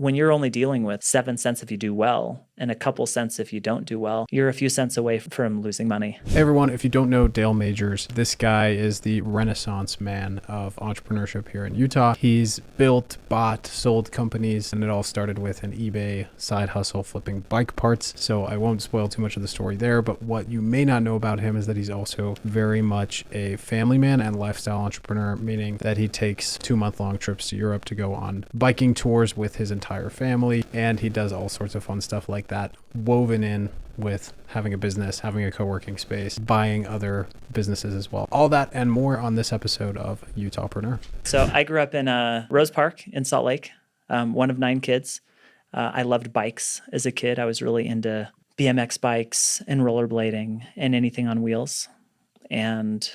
when you're only dealing with 7 cents if you do well and a couple cents if you don't do well, you're a few cents away from losing money. Hey everyone, if you don't know Dale Majors, this guy is the renaissance man of entrepreneurship here in Utah. He's built, bought, sold companies, and it all started with an eBay side hustle flipping bike parts. So I won't spoil too much of the story there, but what you may not know about him is that he's also very much a family man and lifestyle entrepreneur, meaning that he takes 2-month-long trips to Europe to go on biking tours with his entire family, and he does all sorts of fun stuff like that, woven in with having a business, having a co-working space, buying other businesses as well. All that and more on this episode of UtahPreneur. So I grew up in Rose Park in Salt Lake, one of 9 kids. I loved bikes as a kid. I was really into BMX bikes and rollerblading and anything on wheels. And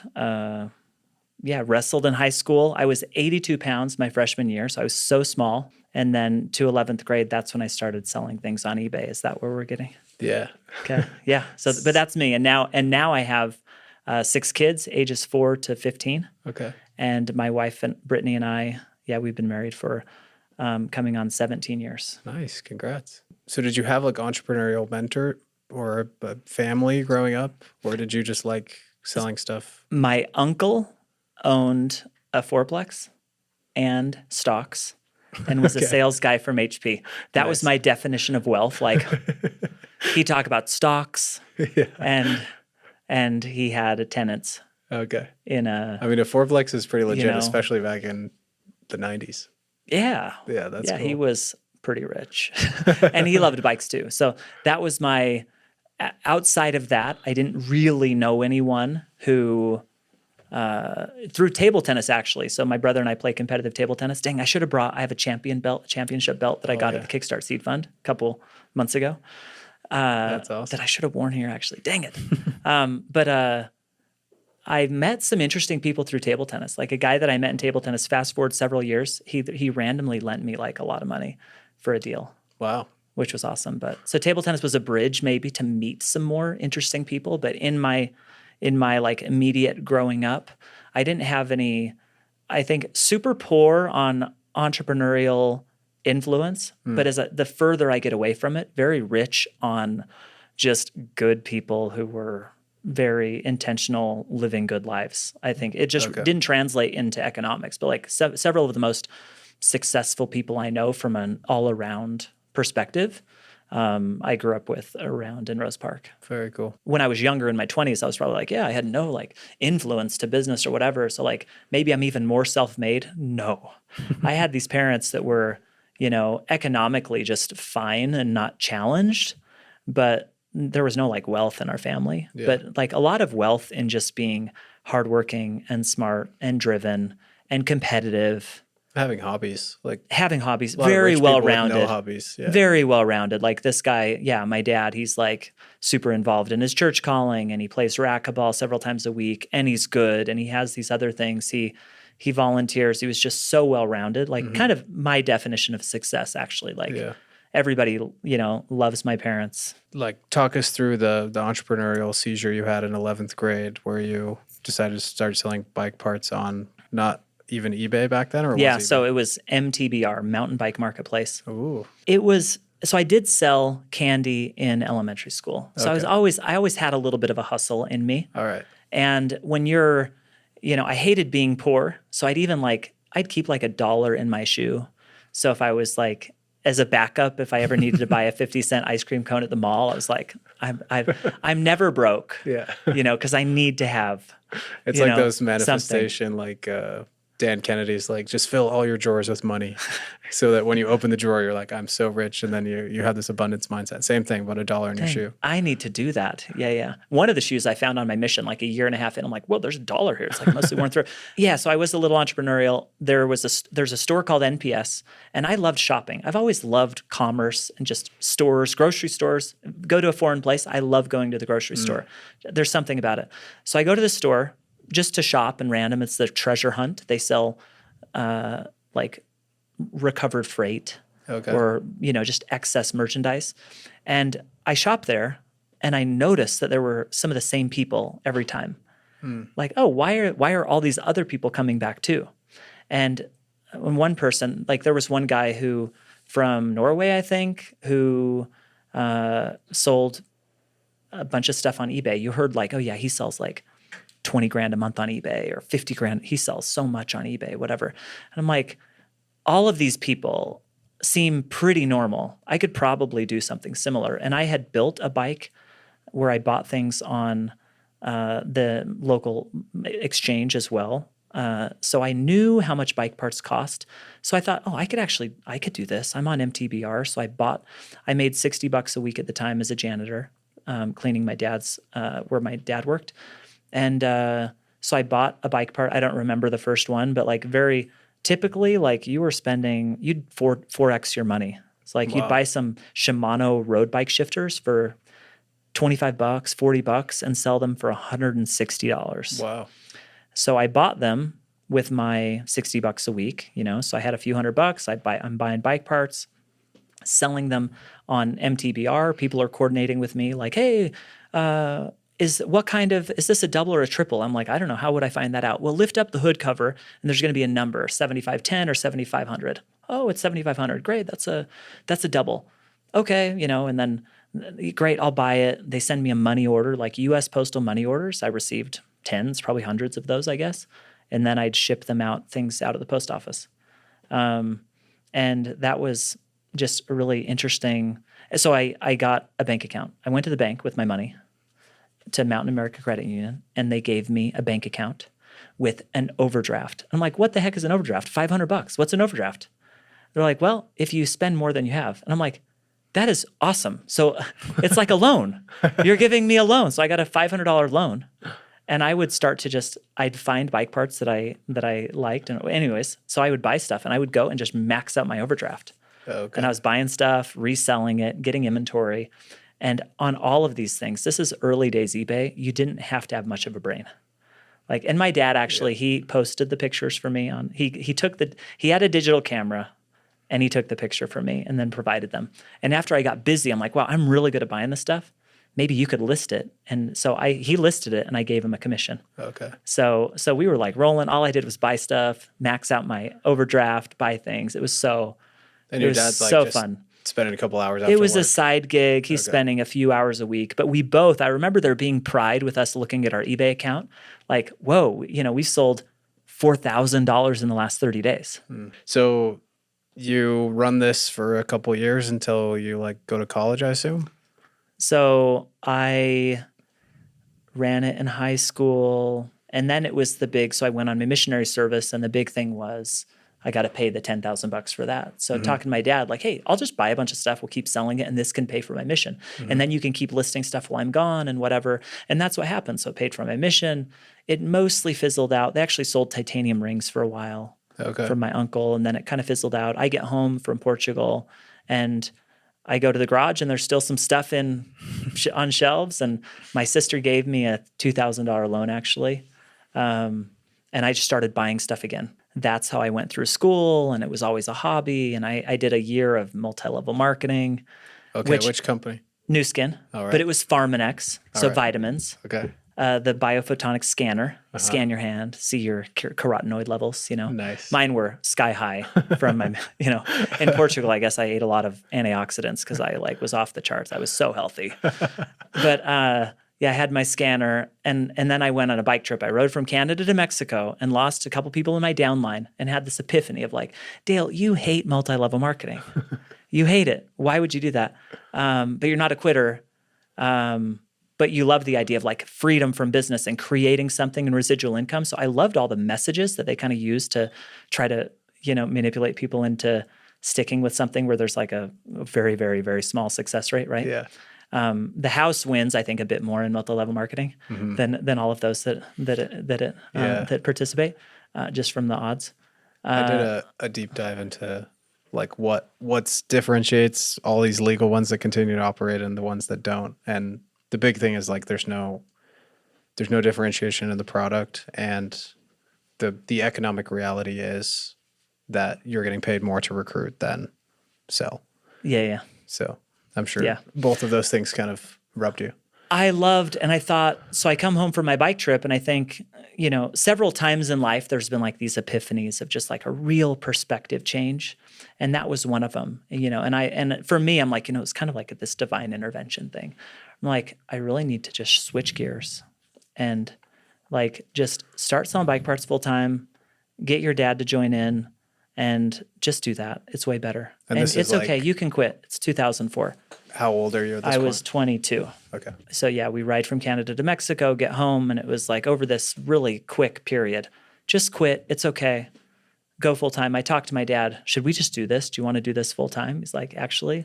wrestled in high school. I was 82 pounds my freshman year, so I was so small. And then to 11th grade, that's when I started selling things on eBay. Is that where we're getting? Yeah. Okay. Yeah. So, but that's me. And now I have 6 kids, ages 4 to 15. Okay. And my wife and Brittany and I, we've been married for coming on 17 years. Nice. Congrats. So did you have like entrepreneurial mentor or a family growing up, or did you just like selling stuff? My uncle owned a fourplex and stocks and was a sales guy from HP. That was my definition of wealth. Like he talked about stocks and he had tenants. Okay. A fourplex is pretty legit, especially back in the 90s. Yeah. Yeah, that's cool. He was pretty rich and he loved bikes too. So that was outside of that, I didn't really know anyone who through table tennis, actually. So my brother and I play competitive table tennis. Dang, I have a championship belt that I got at the Kickstart Seed Fund a couple months ago. That's awesome. That I should have worn here, actually. Dang it. But I met some interesting people through table tennis. Like a guy that I met in table tennis, fast forward several years, he randomly lent me like a lot of money for a deal. Wow. Which was awesome. So table tennis was a bridge maybe to meet some more interesting people. But in my like immediate growing up, I didn't have any, I think, super poor on entrepreneurial influence. But the further I get away from it, very rich on just good people who were very intentional, living good lives. I think it just didn't translate into economics, but like several of the most successful people I know from an all-around perspective, I grew up with around in Rose Park. Very cool. When I was younger in my 20s, I was probably like, I had no like influence to business or whatever. So like maybe I'm even more self-made. No, I had these parents that were, economically just fine and not challenged, but there was no like wealth in our family, but like a lot of wealth in just being hardworking and smart and driven and competitive. Having hobbies, very well-rounded. No hobbies, very well-rounded. Like this guy, my dad, he's like super involved in his church calling, and he plays racquetball several times a week, and he's good, and he has these other things. He volunteers. He was just so well-rounded, like kind of my definition of success, actually. Like everybody, loves my parents. Like talk us through the entrepreneurial seizure you had in 11th grade, where you decided to start selling bike parts on not even eBay back then, or so it was MTBR, Mountain Bike Marketplace. Ooh. So I did sell candy in elementary school. So I always had a little bit of a hustle in me. All right. And when you're, I hated being poor. So I'd keep like $1 in my shoe. So if I was like, as a backup, if I ever needed to buy a 50-cent ice cream cone at the mall, I was like, I'm never broke. Yeah. Because I need to have. It's like those manifestation, like Dan Kennedy's like, just fill all your drawers with money so that when you open the drawer, you're like, I'm so rich. And then you have this abundance mindset. Same thing, but $1 in your shoe. I need to do that. Yeah. One of the shoes I found on my mission like a year and a half in, I'm like, well, there's $1 here. It's like mostly worn through. So I was a little entrepreneurial. There's a store called NPS, and I loved shopping. I've always loved commerce and just stores, grocery stores. Go to a foreign place. I love going to the grocery store. There's something about it. So I go to the store just to shop and random. It's the treasure hunt. They sell like recovered freight or, just excess merchandise. And I shop there and I noticed that there were some of the same people every time. Like, why are all these other people coming back too? And one person, like there was one guy who from Norway, I think, who sold a bunch of stuff on eBay. You heard like, oh yeah, he sells like 20 grand a month on eBay or 50 grand. He sells so much on eBay, whatever. And I'm like, all of these people seem pretty normal. I could probably do something similar. And I had built a bike where I bought things on the local exchange as well. So I knew how much bike parts cost. So I thought, oh, I could do this. I'm on MTBR. So I made $60 a week at the time as a janitor, cleaning my dad's, where my dad worked. And so I bought a bike part. I don't remember the first one, but like very typically, like you'd 4x your money. It's like you'd buy some Shimano road bike shifters for $25, $40 and sell them for $160. Wow. So I bought them with my $60 a week, so I had a few $100. I'm buying bike parts, selling them on MTBR. People are coordinating with me like, hey, is this a double or a triple? I'm like, I don't know. How would I find that out? Well, lift up the hood cover and there's going to be a number, 7510 or 7500. Oh, it's 7500. Great. That's a double. Okay. And then great. I'll buy it. They send me a money order, like US postal money orders. I received tens, probably hundreds of those, I guess. And then I'd ship things out of the post office. And that was just a really interesting. So I got a bank account. I went to the bank with my money to Mountain America Credit Union, and they gave me a bank account with an overdraft. I'm like, what the heck is an overdraft? $500. What's an overdraft? They're like, well, if you spend more than you have. And I'm like, that is awesome. So it's like a loan. You're giving me a loan. So I got a $500 loan. And I would start to I'd find bike parts that I liked. And anyways, so I would buy stuff and I would go and just max out my overdraft. Okay. And I was buying stuff, reselling it, getting inventory. And on all of these things, this is early days eBay, you didn't have to have much of a brain. And my dad actually, he posted the pictures for me on, he had a digital camera and he took the picture for me and then provided them. And after I got busy, I'm like, wow, I'm really good at buying this stuff. Maybe you could list it. And so he listed it and I gave him a commission. Okay. So we were like rolling. All I did was buy stuff, max out my overdraft, buy things. It was so fun. Spending a couple hours after It was work. a side gig. He's spending a few hours a week. But we both, I remember there being pride with us looking at our eBay account. Like, whoa, we sold $4,000 in the last 30 days. So you run this for a couple years until you go to college, I assume? So I ran it in high school, and then it was so I went on my missionary service, and the big thing was I got to pay the $10,000 for that. So talking to my dad, like, hey, I'll just buy a bunch of stuff. We'll keep selling it, and this can pay for my mission. And then you can keep listing stuff while I'm gone and whatever. And that's what happened. So it paid for my mission. It mostly fizzled out. They actually sold titanium rings for a while from my uncle, and then it kind of fizzled out. I get home from Portugal, and I go to the garage and there's still some stuff on shelves. And my sister gave me a $2,000 loan actually. And I just started buying stuff again. That's how I went through school, and it was always a hobby. And I did a year of multi-level marketing. Okay, which company? New Skin. All right. But it was Pharmanex, vitamins. Okay. The biophotonic scanner, scan your hand, see your carotenoid levels, Nice. Mine were sky high from my, in Portugal, I guess I ate a lot of antioxidants because I was off the charts. I was so healthy. But I had my scanner and then I went on a bike trip. I rode from Canada to Mexico and lost a couple people in my downline and had this epiphany of Dale, you hate multi-level marketing. You hate it. Why would you do that? But you're not a quitter. But you love the idea of freedom from business and creating something and residual income. So I loved all the messages that they kind of use to try to, manipulate people into sticking with something where there's a very, very, very small success rate, right? Yeah. The house wins, I think, a bit more in multi-level marketing than all of those that participate just from the odds. I did a deep dive into what differentiates all these legal ones that continue to operate and the ones that don't. And the big thing is there's no differentiation in the product, and the economic reality is that you're getting paid more to recruit than sell. Yeah. So I'm sure both of those things kind of rubbed you. I loved, and I thought, so I come home from my bike trip and I think, several times in life, there's been like these epiphanies of just like a real perspective change. And that was one of them, and for me, I'm like, it's kind of like this divine intervention thing. I'm like, I really need to just switch gears and like just start selling bike parts full time, get your dad to join in and just do that. It's way better. And it's okay. You can quit. It's 2004. How old are you at this I point? was 22. Okay. So yeah, we ride from Canada to Mexico, get home, and it was like over this really quick period. Just quit. It's okay. Go full time. I talked to my dad. Should we just do this? Do you want to do this full time? He's like, actually,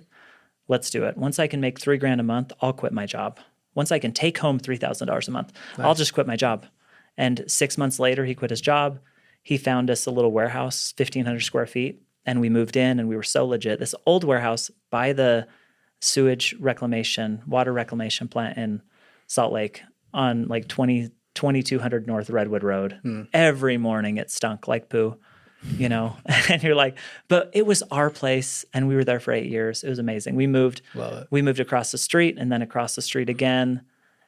let's do it. Once I can make $3,000 a month, I'll quit my job. Once I can take home $3,000 a month, I'll just quit my job. And 6 months later, he quit his job. He found us a little warehouse, 1,500 square feet, and we moved in, and we were so legit. This old warehouse by the water reclamation plant in Salt Lake on like 2200 North Redwood Road. Every morning it stunk like poo, and you're like, but it was our place, and we were there for 8 years. It was amazing. We moved across the street and then across the street again.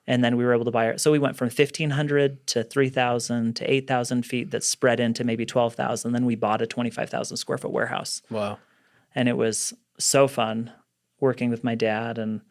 And then we were able to buy it. So we went from 1,500 to 3,000 to 8,000 feet that spread into maybe 12,000. Then we bought a 25,000 square foot warehouse. Wow. And it was so fun working with my dad. And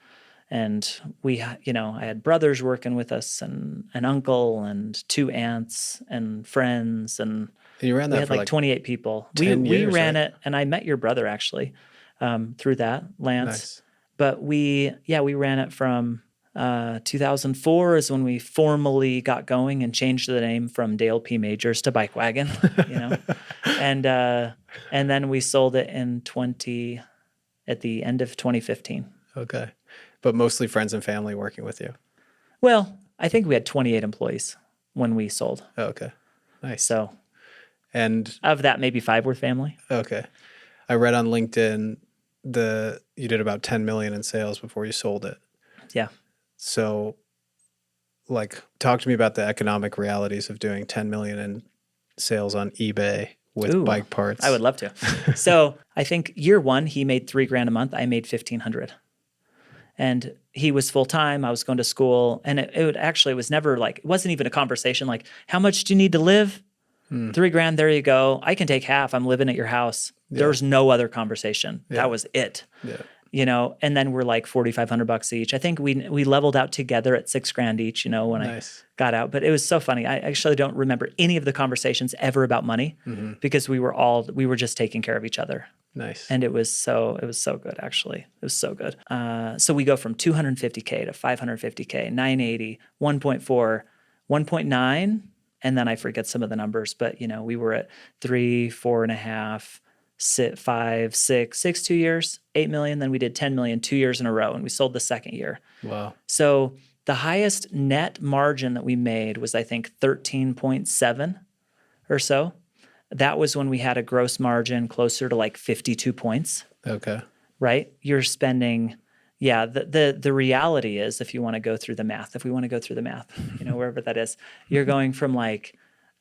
we, I had brothers working with us and an uncle and 2 aunts and friends. And you ran that we had for like 28 people. 10 We years, ran right? it. And I met your brother actually through that, Lance. Nice. But we ran it from... 2004 is when we formally got going and changed the name from Dale P. Majors to BikeWagon, and then we sold it at the end of 2015. Okay. But mostly friends and family working with you. Well, I think we had 28 employees when we sold. Oh, okay. Nice. So, and of that, maybe 5 were family. Okay. I read on LinkedIn you did about 10 million in sales before you sold it. Yeah. So, like, talk to me about the economic realities of doing 10 million in sales on eBay with bike parts. I would love to. So, I think year 1, he made $3,000 a month. I made 1,500. And he was full time. I was going to school, and it was never like, it wasn't even a conversation like, how much do you need to live? $3,000. There you go. I can take half. I'm living at your house. Yeah. There was no other conversation. Yeah. That was it. Yeah. And then we're like $4,500 each. I think we leveled out together at $6,000 each, when Nice. I got out. But it was so funny. I actually don't remember any of the conversations ever about money because we were just taking care of each other. Nice. And it was so good, actually. It was so good. So we go from 250K to 550K, 980, 1.4, 1.9, and then I forget some of the numbers, but we were at 3, 4.5, 5, 6, 2 years, 8 million. Then we did 10 million 2 years in a row, and we sold the second year. Wow. So the highest net margin that we made was, I think, 13.7 or so. That was when we had a gross margin closer to like 52 points. Okay. Right? You're spending, the reality is, if you want to go through the math, wherever that is, you're going from like,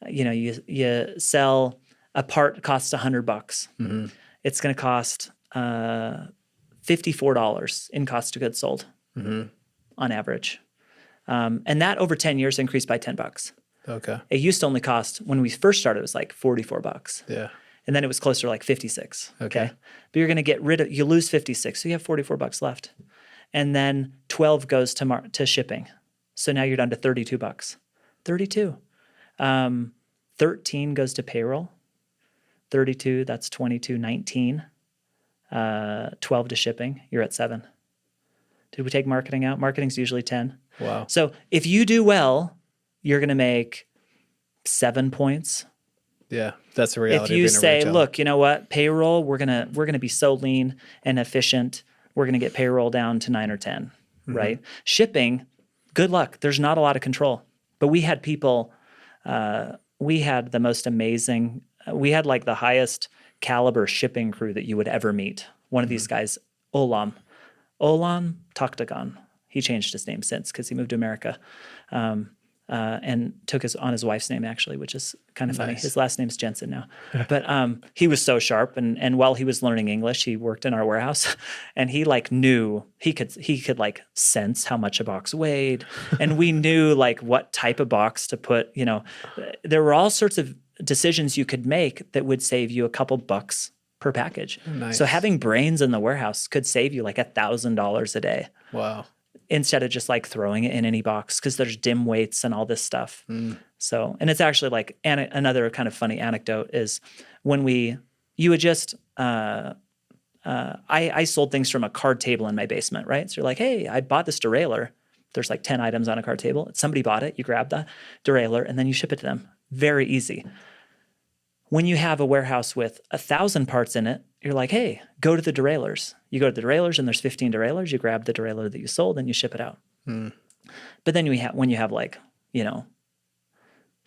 you sell a part costs $100. It's going to cost $54 in cost of goods sold on average. And that over 10 years increased by $10. Okay. It used to only cost, when we first started, it was like $44. Yeah. And then it was closer to like 56. Okay. But you're going to you lose 56. So you have $44 left. And then 12 goes to shipping. So now you're down to $32. 32. 13 goes to payroll. 32, that's 22, 19. 12 to shipping, you're at 7. Did we take marketing out? Marketing's usually 10. Wow. So if you do well, you're going to make 7 points. Yeah, that's the reality. If you of being a say, retailer. look, you know what, payroll, we're gonna be so lean and efficient, we're gonna get payroll down to 9 or 10, right? Shipping, good luck. There's not a lot of control. But we had people, we had the most amazing, we had like the highest caliber shipping crew that you would ever meet. One of these guys, Olam Taktagan. He changed his name since because he moved to America. and took on his wife's name actually, which is kind of funny. Nice. His last name's Jensen now. But he was so sharp, and while he was learning English, he worked in our warehouse, and he like knew he could like sense how much a box weighed, and we knew like what type of box to put. You know, there were all sorts of decisions you could make that would save you a couple bucks per package. Nice. So having brains in the warehouse could save you like $1,000 a day. Wow. Instead of just like throwing it in any box, because there's dim weights and all this stuff. So, and it's actually like another kind of funny anecdote is when you would just, I sold things from a card table in my basement, right? So you're like, hey, I bought this derailleur. There's like 10 items on a card table. Somebody bought it. You grab the derailleur and then you ship it to them. Very easy. When you have a warehouse with 1,000 parts in it, you're like, hey, go to the derailleurs. You go to the derailleurs and there's 15 derailleurs. You grab the derailleur that you sold and you ship it out. But then when you have like,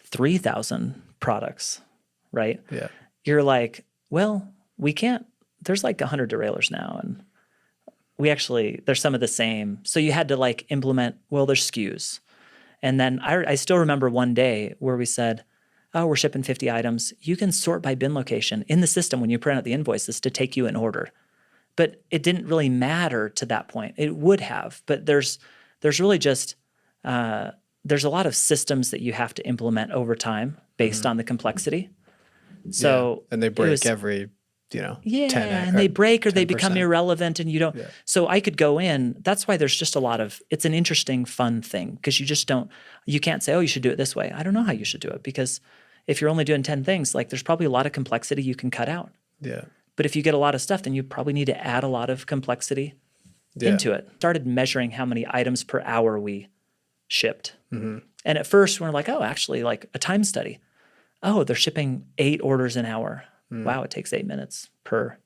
3,000 products, right? Yeah. You're like, well, we can't, there's like 100 derailleurs now. And there's some of the same. So you had to like implement, well, there's SKUs. And then I still remember one day where we said, oh, we're shipping 50 items. You can sort by bin location in the system when you print out the invoices to take you in order. But it didn't really matter to that point. It would have, but there's really just, there's a lot of systems that you have to implement over time based on the complexity. So and they break every, 10 and they break or they become 10%. irrelevant and you don't. Yeah. So I could go in. That's why there's just a lot of, it's an interesting, fun thing because you can't say, oh, you should do it this way. I don't know how you should do it because if you're only doing 10 things, like there's probably a lot of complexity you can cut out. Yeah. But if you get a lot of stuff, then you probably need to add a lot of complexity into it. Started measuring how many items per hour we shipped. And at first we're like, oh, actually like a time study. Oh, they're shipping 8 orders an hour. Wow, it takes 8 minutes per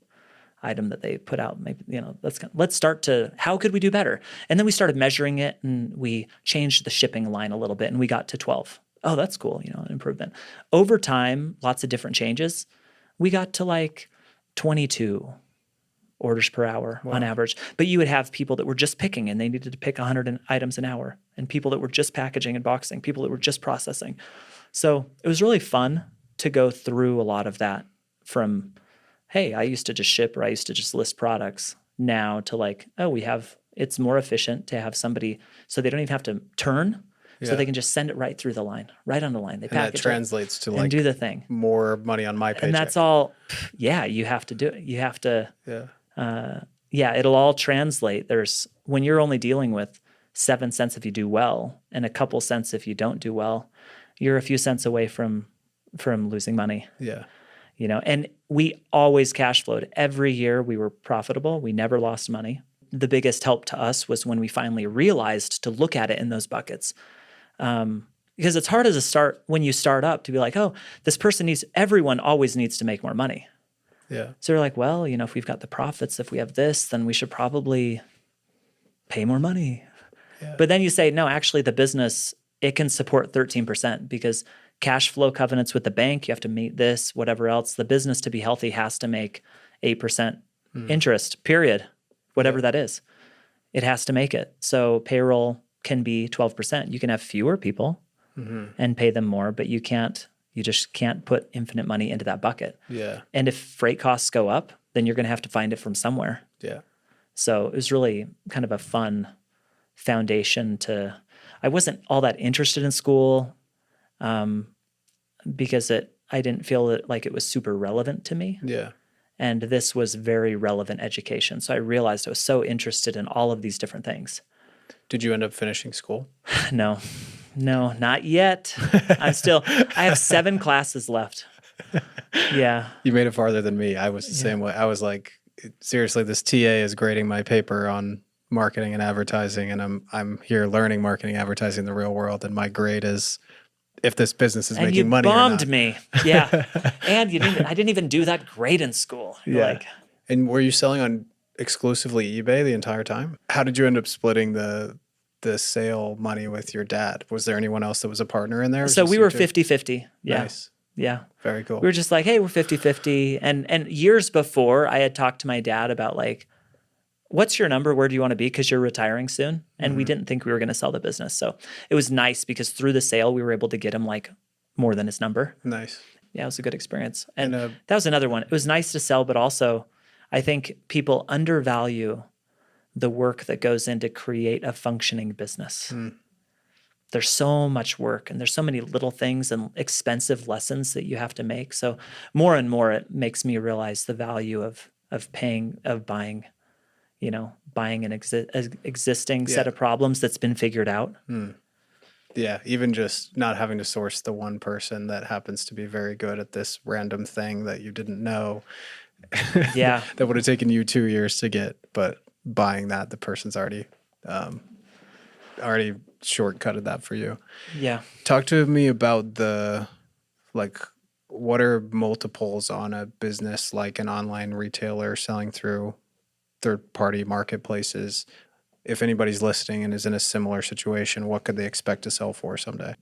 item that they put out. Maybe, let's start to, how could we do better? And then we started measuring it and we changed the shipping line a little bit and we got to 12. Oh, that's cool, an improvement. Over time, lots of different changes. We got to like 22 orders per hour on average. But you would have people that were just picking and they needed to pick 100 items an hour, and people that were just packaging and boxing, people that were just processing. So it was really fun to go through a lot of that from, hey, I used to just ship or I used to just list products, now to like, oh, it's more efficient to have somebody so they don't even have to turn. So they can just send it right through the line, right on the line. They package it translates to like and do the thing. More money on my paycheck. And that's all. Yeah, you have to do it. You have to. It'll all translate. When you're only dealing with 7 cents if you do well, and a couple cents if you don't do well, you're a few cents away from losing money. Yeah. And we always cash flowed. Every year we were profitable. We never lost money. The biggest help to us was when we finally realized to look at it in those buckets. Because it's hard when you start up to be like, oh, everyone always needs to make more money. Yeah. So you're like, well, if we've got the profits, if we have this, then we should probably pay more money. Yeah. But then you say, no, actually the business, it can support 13% because cash flow covenants with the bank, you have to meet this, whatever else. The business to be healthy has to make 8% interest, period, whatever that is. It has to make it. So payroll can be 12%. You can have fewer people and pay them more, but you just can't put infinite money into that bucket. Yeah. And if freight costs go up, then you're going to have to find it from somewhere. Yeah. So it was really kind of a fun foundation I wasn't all that interested in school because I didn't feel like it was super relevant to me. Yeah. And this was very relevant education. So I realized I was so interested in all of these different things. Did you end up finishing school? No, not yet. I have 7 classes left. Yeah. You made it farther than me. I was the same way. I was like, seriously, this TA is grading my paper on marketing and advertising, and I'm here learning marketing and advertising in the real world, and my grade is if this business is making money or not. And you bombed me. Yeah. And I didn't even do that great in school. Yeah. And were you selling on exclusively eBay the entire time? How did you end up splitting the sale money with your dad? Was there anyone else that was a partner in there? So we were 50-50. Yeah. Nice. Yeah. Very cool. We were just like, hey, we're 50-50. And years before I had talked to my dad about like, what's your number? Where do you want to be? Because you're retiring soon. And we didn't think we were going to sell the business. So it was nice because through the sale, we were able to get him like more than his number. Nice. Yeah, it was a good experience. And that was another one. It was nice to sell, but also I think people undervalue the work that goes in to create a functioning business. There's so much work and there's so many little things and expensive lessons that you have to make. So more and more, it makes me realize the value of buying an existing set of problems that's been figured out. Yeah, even just not having to source the one person that happens to be very good at this random thing that you didn't know. Yeah. That would have taken you 2 years to get, but buying that, the person's already shortcutted that for you. Yeah. Talk to me about what are multiples on a business like an online retailer selling through third-party marketplaces? If anybody's listening and is in a similar situation, what could they expect to sell for someday?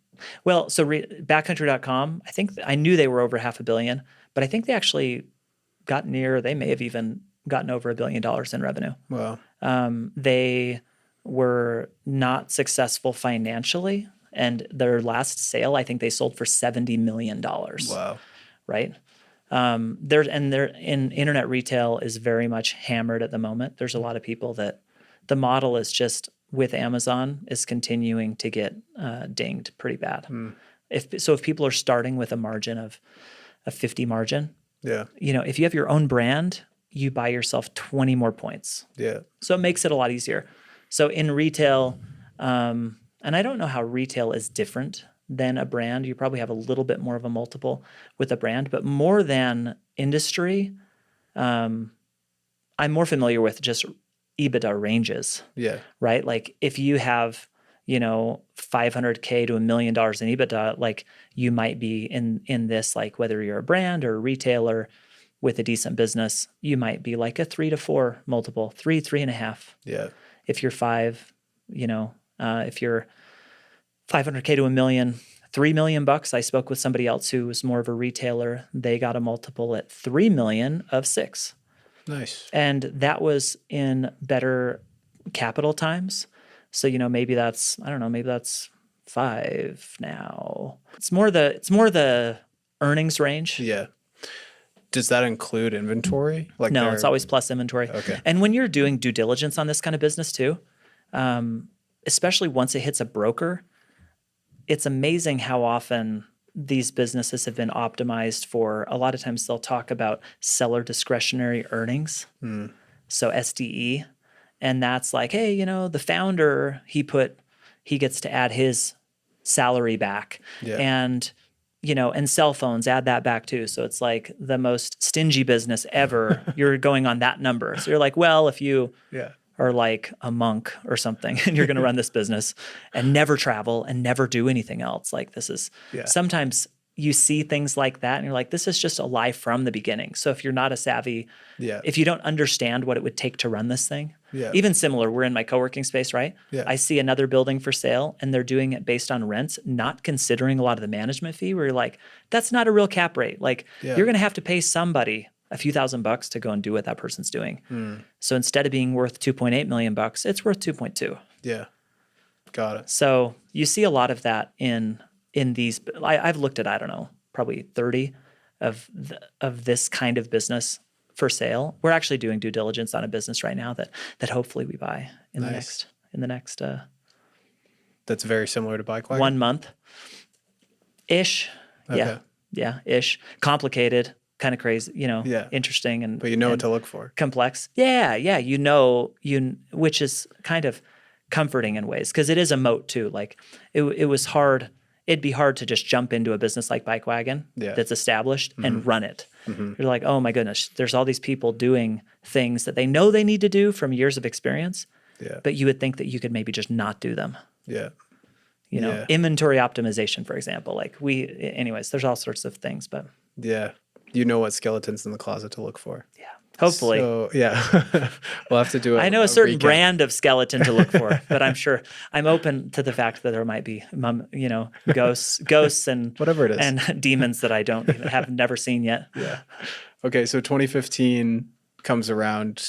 Well, so backcountry.com, I think I knew they were over $500 million, but I think they actually they may have even gotten over $1 billion in revenue. Wow. They were not successful financially, and their last sale, I think they sold for $70 million. Wow. Right? They're in internet retail is very much hammered at the moment. There's a lot of people that the model is just with Amazon is continuing to get dinged pretty bad. If people are starting with a margin of a 50 margin, if you have your own brand, you buy yourself 20 more points. Yeah. So it makes it a lot easier. So in retail, and I don't know how retail is different than a brand. You probably have a little bit more of a multiple with a brand, but more than industry, I'm more familiar with just EBITDA ranges. Yeah. Right? Like if you have, $500K to $1 million in EBITDA, like you might be in this, like whether you're a brand or a retailer with a decent business, you might be like a 3 to 4 multiple, 3.5. Yeah. If you're if you're 500K to $1 million, $3 million. I spoke with somebody else who was more of a retailer. They got a multiple at 3 million of 6. Nice. And that was in better capital times. So, maybe that's 5 now. It's more the earnings range. Yeah. Does that include inventory? No, it's always plus inventory. Okay. And when you're doing due diligence on this kind of business too, especially once it hits a broker, it's amazing how often these businesses have been optimized for. A lot of times they'll talk about seller discretionary earnings, so SDE, and that's like, hey, the founder he gets to add his salary back, and and cell phones add that back too. So it's like the most stingy business ever. You're going on that number, so you're like, well, if you are like a monk or something and you're going to run this business and never travel and never do anything else. Like this is sometimes you see things like that and you're like, this is just a lie from the beginning. So if you're not a savvy, if you don't understand what it would take to run this thing, even similar, we're in my co-working space, right? I see another building for sale and they're doing it based on rents, not considering a lot of the management fee where you're like, that's not a real cap rate. Like you're going to have to pay somebody a few $1,000s to go and do what that person's doing. So instead of being worth $2.8 million, it's worth 2.2. Yeah. Got it. So you see a lot of that in these. I've looked at, I don't know, probably 30 of this kind of business for sale. We're actually doing due diligence on a business right now that hopefully we buy in the next. That's very similar to BikeWagon. 1 month ish. Okay. Yeah. Ish. Complicated. Kind of crazy, interesting but what to look for. Complex. Yeah. Which is kind of comforting in ways because it is a moat too. Like it was hard. It'd be hard to just jump into a business like BikeWagon that's established and run it. You're like, oh my goodness, there's all these people doing things that they know they need to do from years of experience. Yeah. But you would think that you could maybe just not do them. Yeah. Inventory optimization, for example. Like anyways, there's all sorts of things, but yeah. You know what skeletons in the closet to look for. Yeah. Hopefully. So, we'll have to do it. I know a certain brand of skeleton to look for, but I'm open to the fact that there might be, ghosts and whatever it is, and demons that I have never seen yet. Yeah. Okay. So 2015 comes around.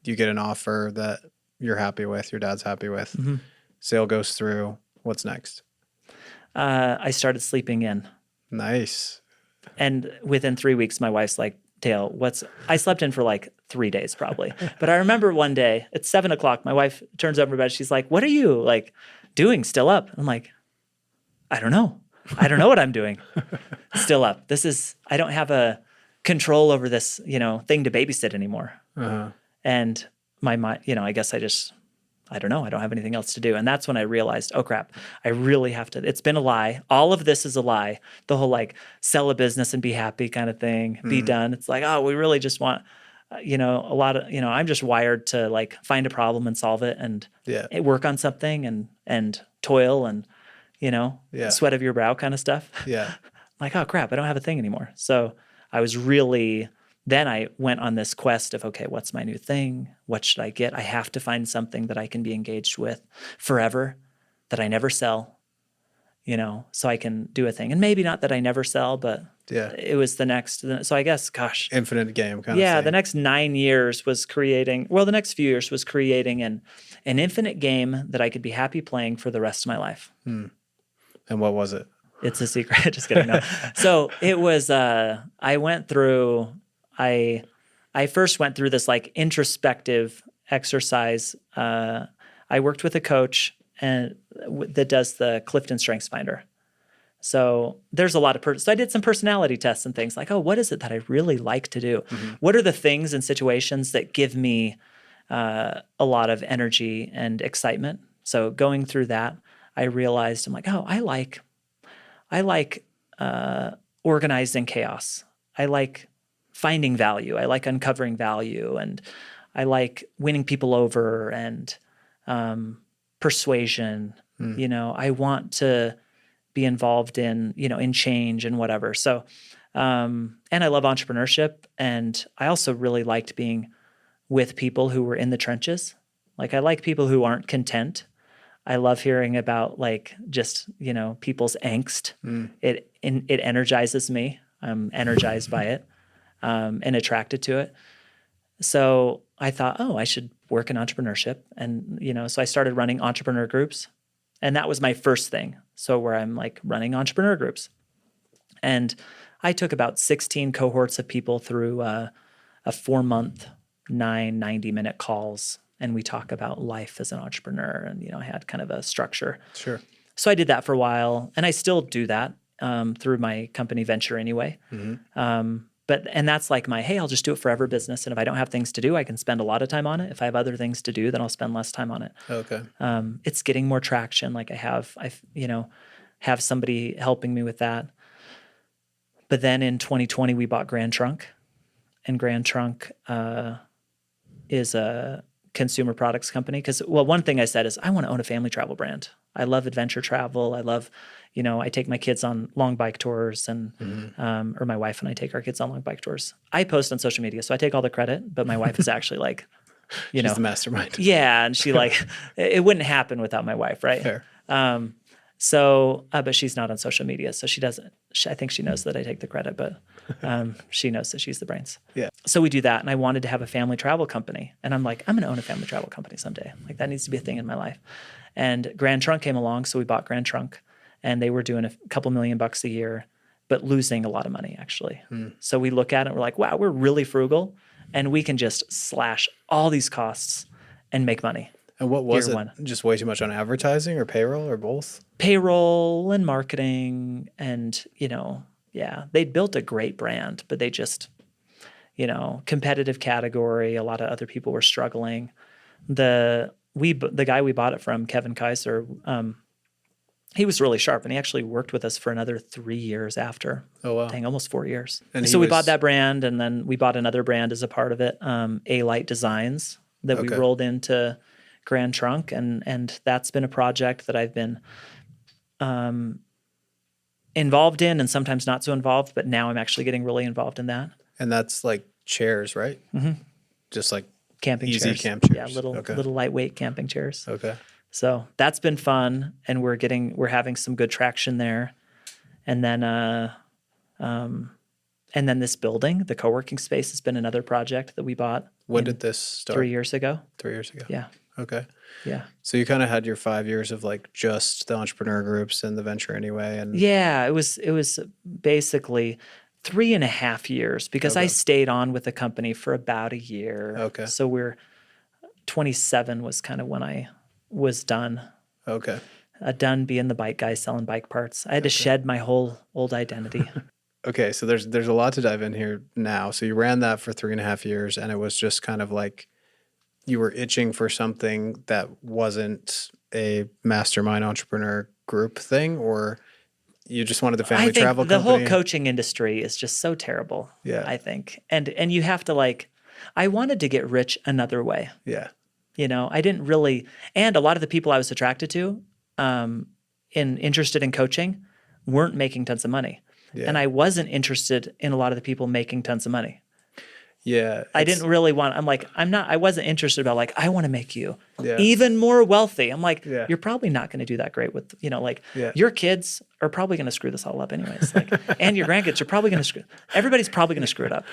You get an offer that you're happy with, your dad's happy with. Mm-hmm. Sale goes through. What's next? I started sleeping in. Nice. And within 3 weeks, my wife's like, Dale, I slept in for like 3 days probably. But I remember one day at 7:00, my wife turns over bed. She's like, what are you like doing still up? I'm like, I don't know. I don't know what I'm doing still up. I don't have a control over this, thing to babysit anymore. Uh-huh. And my mind, I guess I don't know. I don't have anything else to do. And that's when I realized, oh crap, I really have to, it's been a lie. All of this is a lie. The whole like sell a business and be happy kind of thing, be done. It's like, oh, we really just want, a lot of, I'm just wired to like find a problem and solve it and work on something and toil and, sweat of your brow kind of stuff. Yeah. Like, oh crap, I don't have a thing anymore. So then I went on this quest of, okay, what's my new thing? What should I get? I have to find something that I can be engaged with forever, that I never sell, so I can do a thing. And maybe not that I never sell, but it was the next. So I guess, gosh. Infinite game kind of thing. Yeah, the next 9 years was the next few years was creating an infinite game that I could be happy playing for the rest of my life. And what was it? It's a secret. Just kidding. No. So it was, I first went through this like introspective exercise. I worked with a coach that does the Clifton Strengths Finder. So there's a lot of so I did some personality tests and things like, oh, what is it that I really like to do? Mm-hmm. What are the things and situations that give me a lot of energy and excitement? So going through that, I realized I'm like, oh, I like organizing chaos. I like finding value. I like uncovering value, and I like winning people over and persuasion. I want to be involved in, in change and whatever. So, and I love entrepreneurship, and I also really liked being with people who were in the trenches. Like I like people who aren't content. I love hearing about like just, people's angst. It energizes me. I'm energized by it. And attracted to it. So I thought, oh, I should work in entrepreneurship. And, so I started running entrepreneur groups. And that was my first thing. So where I'm like running entrepreneur groups. And I took about 16 cohorts of people through a 4-month, 90-minute calls. And we talk about life as an entrepreneur. And, I had kind of a structure. Sure. So I did that for a while. And I still do that through my company Venture anyway. Mm-hmm. And that's like hey, I'll just do it forever business. And if I don't have things to do, I can spend a lot of time on it. If I have other things to do, then I'll spend less time on it. Okay. It's getting more traction. Like I have somebody helping me with that. But then in 2020, we bought Grand Trunk, and Grand Trunk is a consumer products company. One thing I said is I want to own a family travel brand. I love adventure travel. I love, I take my kids on long bike tours and, or my wife and I take our kids on long bike tours. I post on social media, so I take all the credit, but my wife is actually like, She's the mastermind. Yeah. And she it wouldn't happen without my wife. Right. Fair. But she's not on social media. So she doesn't, I think she knows that I take the credit, but she knows that she's the brains. Yeah. So we do that. And I wanted to have a family travel company. And I'm like, I'm going to own a family travel company someday. Like that needs to be a thing in my life. And Grand Trunk came along. So we bought Grand Trunk, and they were doing a couple $1 million a year, but losing a lot of money actually. So we look at it and we're like, wow, we're really frugal, and we can just slash all these costs and make money. And what was it? Just way too much on advertising or payroll or both? Payroll and marketing, and they'd built a great brand, but they just, competitive category. A lot of other people were struggling. The guy we bought it from, Kevin Kaiser, he was really sharp, and he actually worked with us for another 3 years after. Oh wow! Dang, almost 4 years. And so we bought that brand, and then we bought another brand as a part of it, A-Light Designs, that we rolled into Grand Trunk, and that's been a project that I've been involved in, and sometimes not so involved, but now I'm actually getting really involved in that. And that's like chairs, right? Mm-hmm. Just like camping easy chairs. Camp chairs. Yeah, little lightweight camping chairs. Okay. So that's been fun, and we're having some good traction there. And then And then this building, the co-working space, has been another project that we bought. When did this start? 3 years ago. 3 years ago. Yeah. Okay. Yeah. So you kind of had your 5 years of like just the entrepreneur groups and the venture anyway. And Yeah, it was basically 3.5 years because I stayed on with the company for about a year. Okay. So 27 was kind of when I was done. Okay. Done being the bike guy selling bike parts. I had to shed my whole old identity. Okay, so there's a lot to dive in here now. So you ran that for 3.5 years, and it was just kind of like you were itching for something that wasn't a mastermind entrepreneur group thing, or you just wanted the family travel the company? whole coaching industry is just so terrible. Yeah. I think, and you have to like, I wanted to get rich another way. Yeah. You know, I didn't really, and a lot of the people I was attracted to, interested in coaching, weren't making tons of money. Yeah. And I wasn't interested in a lot of the people making tons of money. Yeah. I didn't really want, I wasn't interested about like, I want to make you Yeah. even more wealthy. I'm like, Yeah. you're probably not going to do that great with, Yeah. your kids are probably going to screw this all up anyways. Like, and your grandkids are probably going to everybody's probably going to screw it up.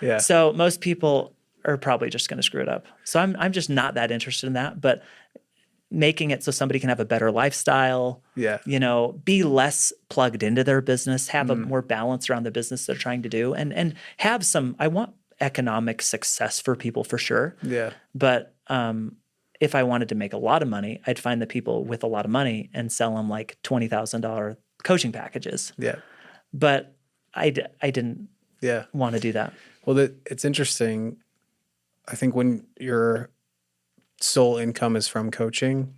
Yeah. So most people are probably just going to screw it up. So I'm just not that interested in that, but making it so somebody can have a better lifestyle, Yeah. be less plugged into their business, have a more balance around the business they're trying to do, and have I want economic success for people for sure. Yeah. But if I wanted to make a lot of money, I'd find the people with a lot of money and sell them like $20,000 coaching packages. Yeah. But I didn't want to do that. Well, it's interesting. I think when your sole income is from coaching,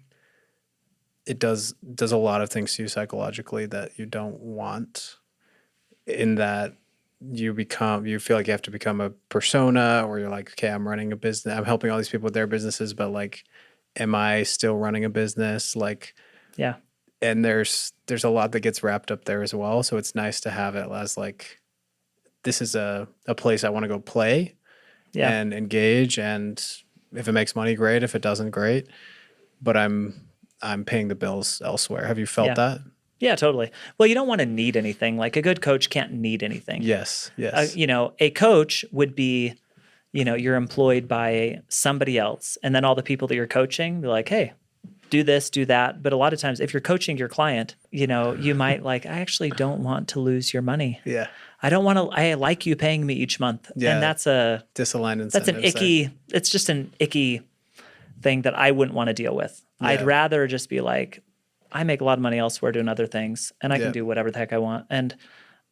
it does a lot of things to you psychologically that you don't want, in that you feel like you have to become a persona, or you're like, okay, I'm running a business, I'm helping all these people with their businesses, but like, am I still running a business? Like, Yeah. and there's a lot that gets wrapped up there as well. So it's nice to have it as like, this is a place I want to go play and engage, and if it makes money, great. If it doesn't, great. But I'm paying the bills elsewhere. Have you felt that? Yeah, totally. Well, you don't want to need anything. Like a good coach can't need anything. Yes. Yes. A coach would be, you're employed by somebody else, and then all the people that you're coaching, they're like, hey, do this, do that. But a lot of times, if you're coaching your client, you might like, I actually don't want to lose your money. Yeah. I like you paying me each month. Yeah. And that's a disaligned that's an incentives icky, it's just an icky thing that I wouldn't want to deal with. Yeah. I'd rather just be like, I make a lot of money elsewhere doing other things, and I can do whatever the heck I want. And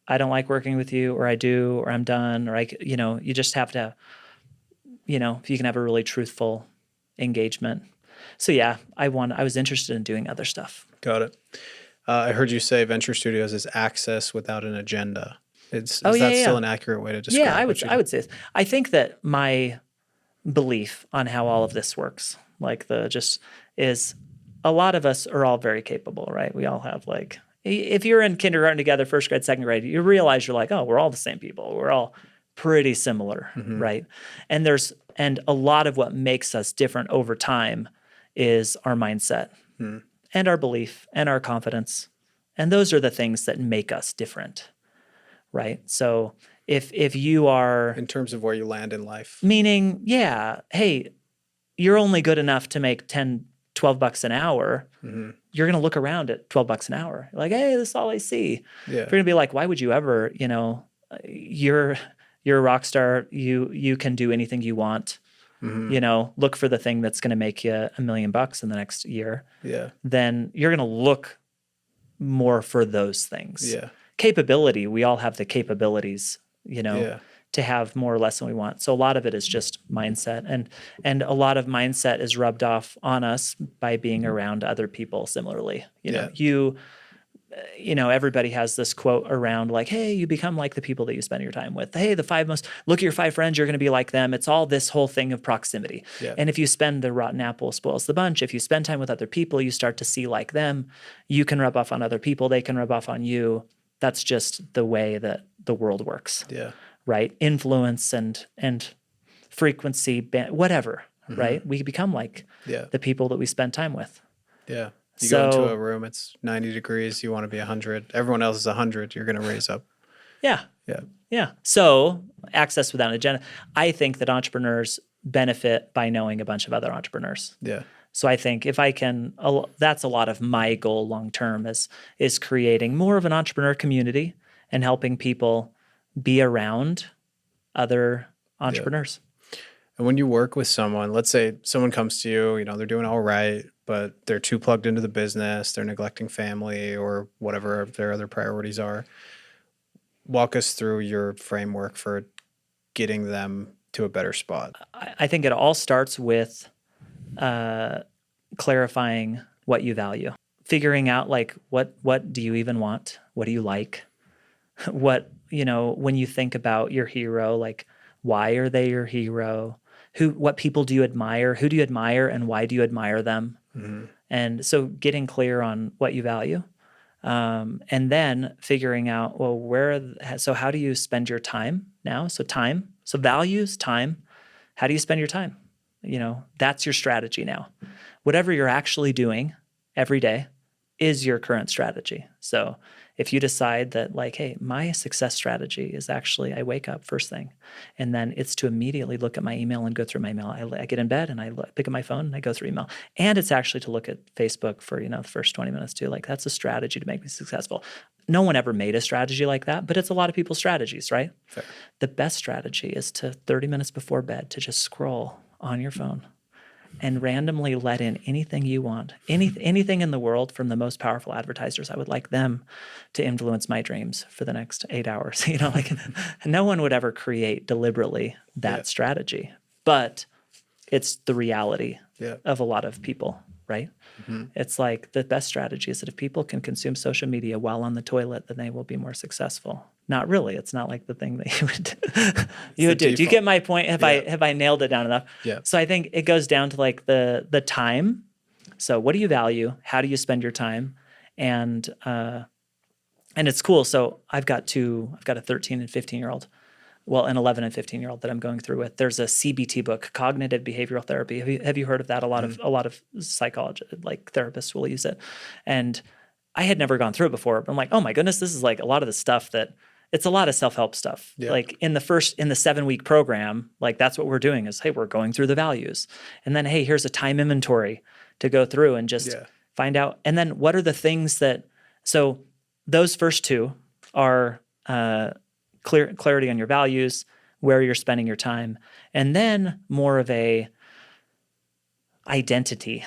I don't like working with you, or I do, or I'm done, or you just have to, if you can have a really truthful engagement. So yeah, I was interested in doing other stuff. Got it. I heard you say Venture Studios is access without an agenda. Is that still an accurate way to describe it? Yeah, I would say this. I think that my belief on how all of this works, is a lot of us are all very capable, right? We all have if you're in kindergarten together, first grade, second grade, you realize you're like, oh, we're all the same people. We're all pretty similar, right? And a lot of what makes us different over time is our mindset and our belief and our confidence. And those are the things that make us different, right? So if you are... in terms of where you land in life. Meaning, hey, you're only good enough to make $12 an hour. You're going to look around at $12 an hour. You're like, hey, this is all I see. Yeah. You're going to be like, why would you ever, you're a rock star. You can do anything you want. Look for the thing that's going to make you $1 million in the next year. Yeah. Then you're going to look more for those things. Yeah. Capability. We all have the capabilities, to have more or less than we want. So a lot of it is just mindset, and a lot of mindset is rubbed off on us by being around other people similarly. Everybody has this quote around like, hey, you become like the people that you spend your time with. Hey, look at your 5 friends, you're going to be like them. It's all this whole thing of proximity. Yeah. And if you spend the rotten apple spoils the bunch, if you spend time with other people, you start to see like them. You can rub off on other people. They can rub off on you. That's just the way that the world works. Yeah. Right? Influence and frequency, whatever, right? We become like the people that we spend time with. Yeah. You go into a room, it's 90 degrees, you want to be 100. Everyone else is 100, you're going to raise up. Yeah. Yeah. Yeah. So access without an agenda. I think that entrepreneurs benefit by knowing a bunch of other entrepreneurs. Yeah. So I think if I can, that's a lot of my goal long term is creating more of an entrepreneur community and helping people be around other entrepreneurs. And when you work with someone, let's say someone comes to you, you know, they're doing all right, but they're too plugged into the business, they're neglecting family or whatever their other priorities are. Walk us through your framework for getting them to a better spot. I think it all starts with clarifying what you value, figuring out like what do you even want? What do you like? What, you know, when you think about your hero, like why are they your hero? What people do you admire? Who do you admire and why do you admire them? Mm-hmm. And so getting clear on what you value. And then figuring out, well, so how do you spend your time now? So values, time. How do you spend your time? You know, that's your strategy now. Whatever you're actually doing every day is your current strategy. So if you decide that like, hey, my success strategy is actually I wake up first thing, and then it's to immediately look at my email and go through my email. I get in bed and I pick up my phone and I go through email. And it's actually to look at Facebook for, you know, the first 20 minutes too. Like that's a strategy to make me successful. No one ever made a strategy like that, but it's a lot of people's strategies, right? Fair. The best strategy is to 30 minutes before bed to just scroll on your phone and randomly let in anything you want, anything in the world from the most powerful advertisers. I would like them to influence my dreams for the next 8 hours. You know, like no one would ever create deliberately that strategy, but it's the reality of a lot of people, right? Mm-hmm. It's like the best strategy is that if people can consume social media while on the toilet, then they will be more successful. Not really. It's not like the thing that you would do. Do you get my point? Have I nailed it down enough? Yeah. So I think it goes down to like the time. So what do you value? How do you spend your time? And it's cool. So I've got a 13 and 15-year-old. Well, an 11 and 15-year-old that I'm going through with. There's a CBT book, Cognitive Behavioral Therapy. Have you heard of that? A lot of psychologists, like therapists, will use it. And I had never gone through it before. But I'm like, oh my goodness, this is like a lot of the stuff that it's a lot of self-help stuff. Yeah. Like in the 7-week program, like that's what we're doing is, hey, we're going through the values, and then hey, here's a time inventory to go through and just find out. And then what are the things that? So those first two are clarity on your values, where you're spending your time, and then more of a identity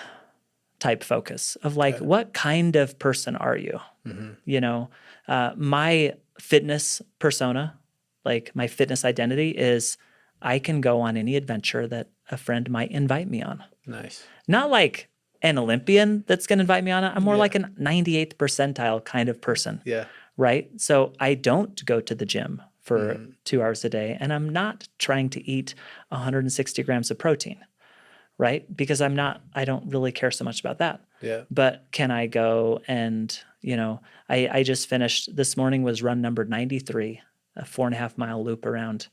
type focus of like, what kind of person are you? Mm-hmm. You know, my fitness persona, like my fitness identity is I can go on any adventure that a friend might invite me on. Nice. Not like an Olympian that's going to invite me on it. I'm more like a 98th percentile kind of person. Yeah. Right? So I don't go to the gym for 2 hours a day, and I'm not trying to eat 160 grams of protein, right? Because I don't really care so much about that. Yeah. But can I go and, you know, I just finished, this morning was run number 93, a 4.5 mile loop around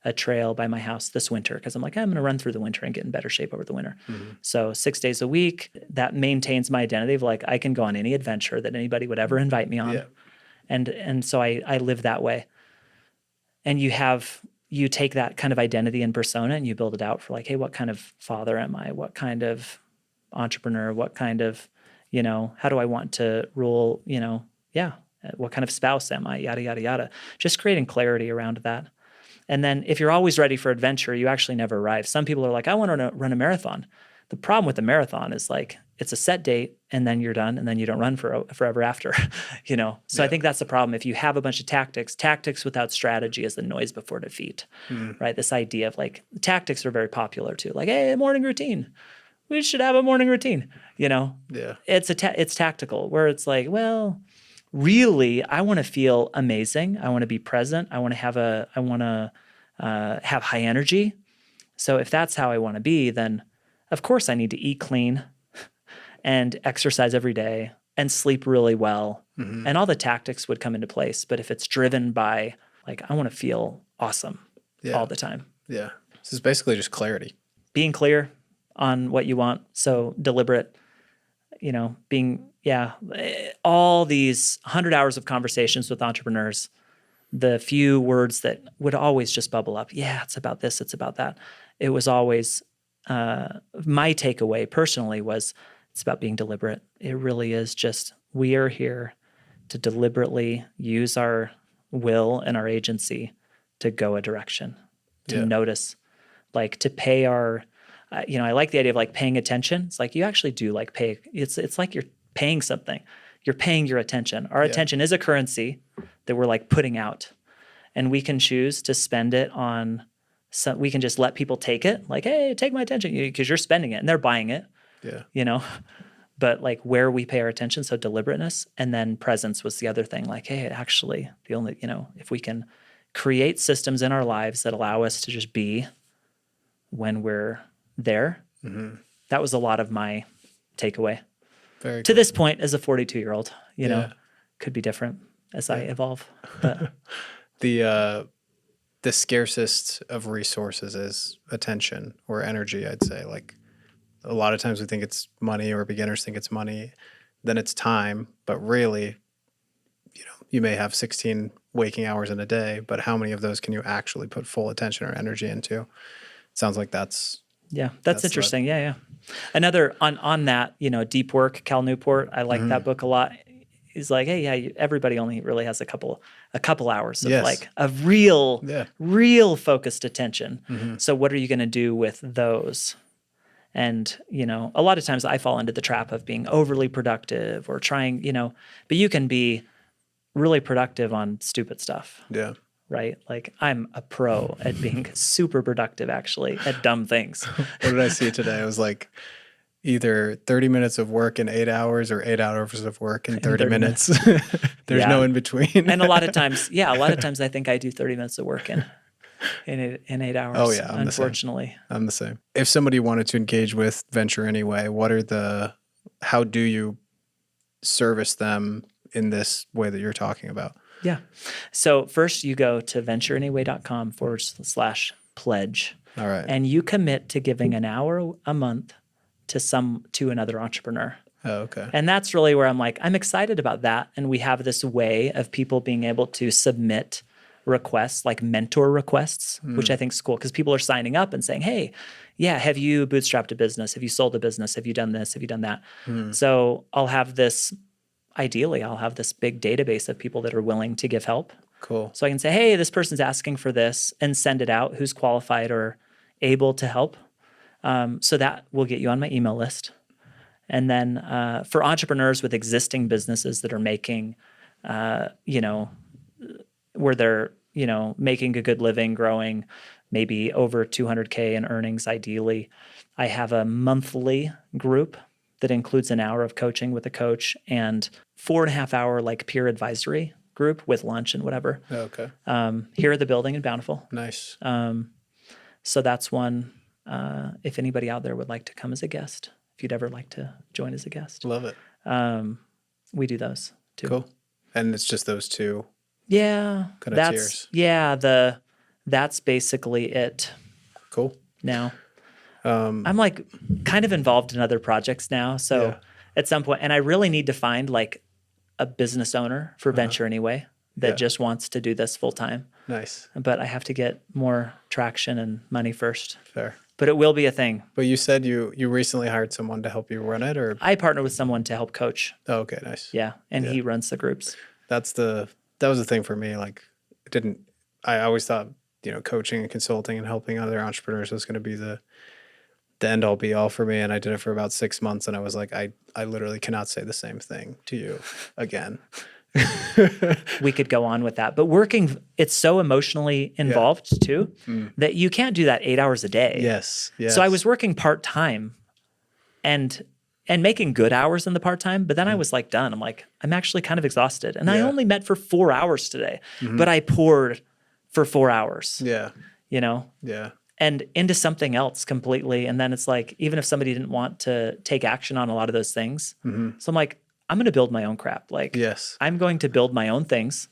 a trail by my house this winter, because I'm like, I'm going to run through the winter and get in better shape over the winter. Mm-hmm. So 6 days a week, that maintains my identity of like, I can go on any adventure that anybody would ever invite me on. Yeah. And so I live that way. And you take that kind of identity and persona and you build it out for like, hey, what kind of father am I? What kind of entrepreneur? What kind of, you know, how do I want to rule, you know, what kind of spouse am I? Yada, yada, yada. Just creating clarity around that. And then if you're always ready for adventure, you actually never arrive. Some people are like, I want to run a marathon. The problem with the marathon is like, it's a set date and then you're done and then you don't run forever after, you know? So I think that's the problem. If you have a bunch of tactics without strategy is the noise before defeat, right? This idea of like, tactics are very popular too. Like, hey, morning routine. We should have a morning routine, you know? Yeah. It's tactical where it's like, well, really, I want to feel amazing. I want to be present. I want to have have high energy. So if that's how I want to be, then of course I need to eat clean and exercise every day and sleep really well. Mm-hmm. And all the tactics would come into place. But if it's driven by like, I want to feel awesome all the time. Yeah. This is basically just clarity. Being clear on what you want. So deliberate, you know, all these 100 hours of conversations with entrepreneurs, the few words that would always just bubble up. Yeah, it's about this, it's about that. It was always, my takeaway personally was it's about being deliberate. It really is just, we are here to deliberately use our will and our agency to go a direction, to notice, like to pay our, I like the idea of like paying attention. It's like you actually do like pay. It's like you're paying something. You're paying your attention. Our attention is a currency that we're like putting out, and we can choose to spend it on. We can just let people take it. Like, hey, take my attention, because you're spending it and they're buying it. Yeah. But like where we pay our attention, so deliberateness, and then presence was the other thing. Like, hey, actually, the only if we can create systems in our lives that allow us to just be when we're there. That was a lot of my takeaway. Very to this point as a 42-year-old, could be different as I evolve. But the scarcest of resources is attention or energy, I'd say. Like a lot of times we think it's money, or beginners think it's money, then it's time, but really, you may have 16 waking hours in a day, but how many of those can you actually put full attention or energy into? It sounds like that's interesting. Yeah. Another on that, Deep Work, Cal Newport. I like that book a lot. He's like, hey, everybody only really has a couple hours of like a real focused attention. So what are you going to do with those? And, a lot of times I fall into the trap of being overly productive or trying, but you can be really productive on stupid stuff. Yeah. Right? Like I'm a pro at being super productive, actually, at dumb things. What did I see today? It was like either 30 minutes of work in 8 hours or 8 hours of work in 30 minutes. There's no in between. And a lot of times I think I do 30 minutes of work in 8 hours. Oh yeah, unfortunately. I'm the same. If somebody wanted to engage with Venture Anyway, how do you service them in this way that you're talking about? Yeah. So first you go to ventureanyway.com/pledge. All right. And you commit to giving an hour a month to another entrepreneur. Oh, okay. And that's really where I'm like, I'm excited about that. And we have this way of people being able to submit requests, like mentor requests, which I think is cool, because people are signing up and saying, hey, have you bootstrapped a business? Have you sold a business? Have you done this? Have you done that? So ideally, I'll have this big database of people that are willing to give help. Cool. So I can say, hey, this person's asking for this, and send it out, who's qualified or able to help. So that will get you on my email list. And then for entrepreneurs with existing businesses that are making, where they're, making a good living, growing, maybe over 200K in earnings, ideally, I have a monthly group that includes an hour of coaching with a coach and 4.5 hour like peer advisory group with lunch and whatever. Okay. Here at the building in Bountiful. Nice. So that's one. If anybody out there would like to come as a guest, if you'd ever like to join as a guest. Love it. We do those too. Cool. And it's just those two. Yeah. Kind of tiers. Yeah. That's basically it. Cool. Now. I'm like kind of involved in other projects now. So at some point, and I really need to find like a business owner for Venture Anyway that just wants to do this full time. Nice. But I have to get more traction and money first. Fair. But it will be a thing. But you said you recently hired someone to help you run it, or? I partner with someone to help coach. Oh, okay. Nice. Yeah. And he runs the groups. That was the thing for me. Like I always thought, coaching and consulting and helping other entrepreneurs was going to be the end all be all for me. And I did it for about 6 months. And I was like, I literally cannot say the same thing to you again. We could go on with that. But working, it's so emotionally involved too, that you can't do that 8 hours a day. Yes. So I was working part-time and making good hours in the part-time, but then I was like done. I'm like, I'm actually kind of exhausted. And I only met for 4 hours today, but I poured for 4 hours. Yeah. Yeah. And into something else completely. And then it's like, even if somebody didn't want to take action on a lot of those things. So I'm like, I'm going to build my own crap. Like, I'm going to build my own things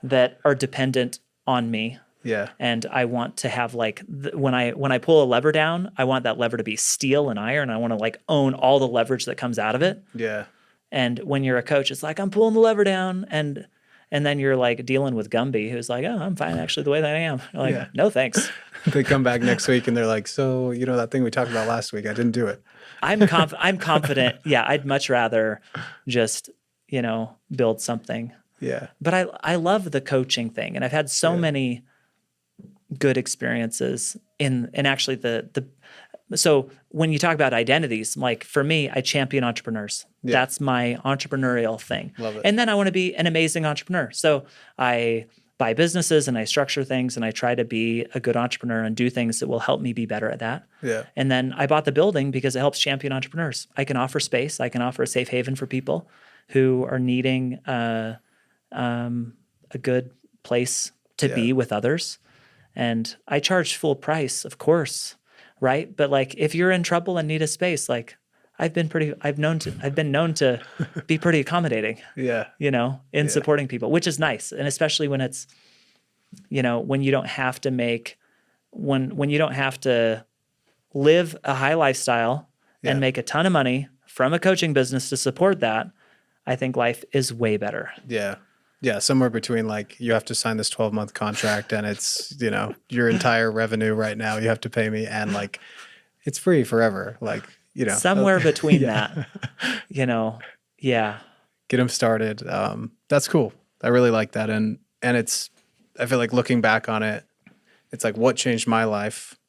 that are dependent on me. Yeah. And I want to have like, when I pull a lever down, I want that lever to be steel and iron. I want to like own all the leverage that comes out of it. Yeah. And when you're a coach, it's like, I'm pulling the lever down. And And then you're like dealing with Gumby, who's like, oh, I'm fine actually the way that I am. You're like, Yeah. no, thanks. They come back next week and they're like, so, that thing we talked about last week, I didn't do it. I'm confident. Yeah. I'd much rather just, build something. Yeah. But I love the coaching thing. And I've had so many good experiences in actually so when you talk about identities, like for me, I champion entrepreneurs. Yeah. That's my entrepreneurial thing. Love it. And then I want to be an amazing entrepreneur. So I buy businesses and I structure things and I try to be a good entrepreneur and do things that will help me be better at that. Yeah. And then I bought the building because it helps champion entrepreneurs. I can offer space. I can offer a safe haven for people who are needing a good place to be with others. And I charge full price, of course, right? But like if you're in trouble and need a space, like I've been known to be pretty accommodating. Yeah. In supporting people, which is nice. And especially when it's, when you don't have to when you don't have to live a high lifestyle and make a ton of money from a coaching business to support that, I think life is way better. Yeah. Yeah. Somewhere between like, you have to sign this 12-month contract and it's, your entire revenue right now, you have to pay me. And like, it's free forever. Like, somewhere between that, yeah. Get them started. That's cool. I really like that. And I feel like looking back on it, it's like what changed my life,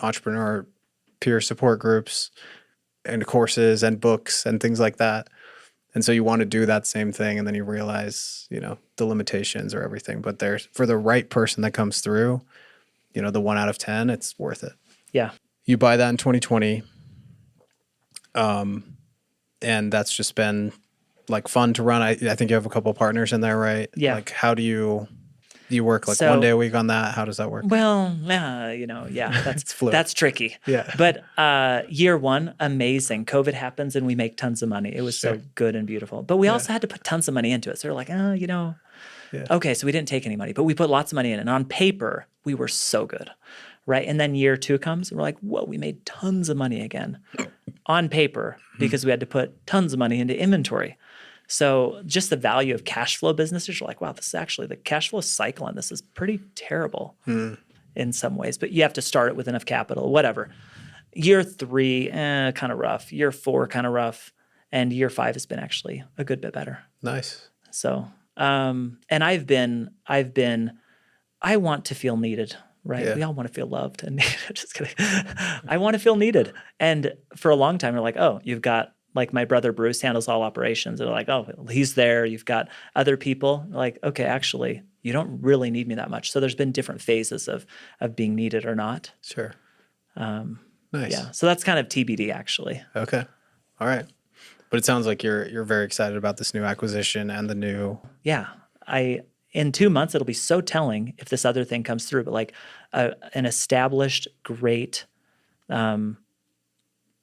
entrepreneur, peer support groups and courses and books and things like that. And so you want to do that same thing. And then you realize, the limitations or everything, but for the right person that comes through, the 1 out of 10, it's worth it. Yeah. You buy that in 2020. And that's just been like fun to run. I think you have a couple of partners in there, right? Yeah. Like how do you work like So, 1 day a week on that? How does that work? Well, that's tricky. Yeah. But year one, amazing. COVID happens and we make tons of money. It was so good and beautiful. But we also had to put tons of money into it. So we're like, okay, so we didn't take any money, but we put lots of money in. And on paper, we were so good, right? And then year two comes and we're like, whoa, we made tons of money again on paper because we had to put tons of money into inventory. So just the value of cash flow businesses, you're like, wow, this is actually the cash flow cycle on this is pretty terrible in some ways, but you have to start it with enough capital, whatever. Year three, kind of rough. Year four, kind of rough. And year five has been actually a good bit better. Nice. So, and I want to feel needed, right? Yeah. We all want to feel loved and needed. Just kidding. I want to feel needed. And for a long time, you're like, oh, you've got like my brother Bruce handles all operations. They're like, oh, he's there. You've got other people. Like, okay, actually, you don't really need me that much. So there's been different phases of being needed or not. Sure. Nice. Yeah. So that's kind of TBD actually. Okay. All right. But it sounds like you're very excited about this new acquisition and the new. Yeah. In 2 months, it'll be so telling if this other thing comes through, but like an established, great,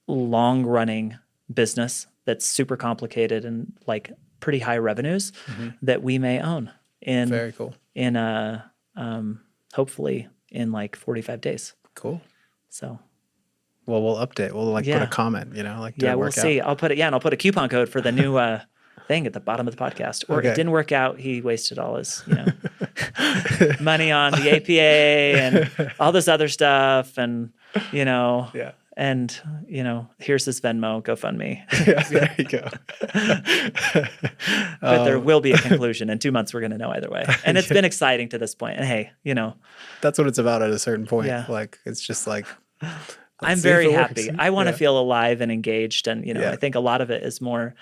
long-running business that's super complicated and like pretty high revenues that we may own in Very cool. In hopefully in like 45 days. Cool. So. Well, we'll update. We'll put a comment, We'll see. I'll put a coupon code for the new thing at the bottom of the podcast. Or it didn't work out. He wasted all his, money on the APA and all this other stuff. And, and, here's his Venmo, GoFundMe. Yeah, there you go. But there will be a conclusion. In 2 months, we're going to know either way. And it's been exciting to this point. And hey, that's what it's about at a certain point. Yeah. Like, it's just like, I'm very happy. I want to feel alive and engaged. And, I think a lot of it is more,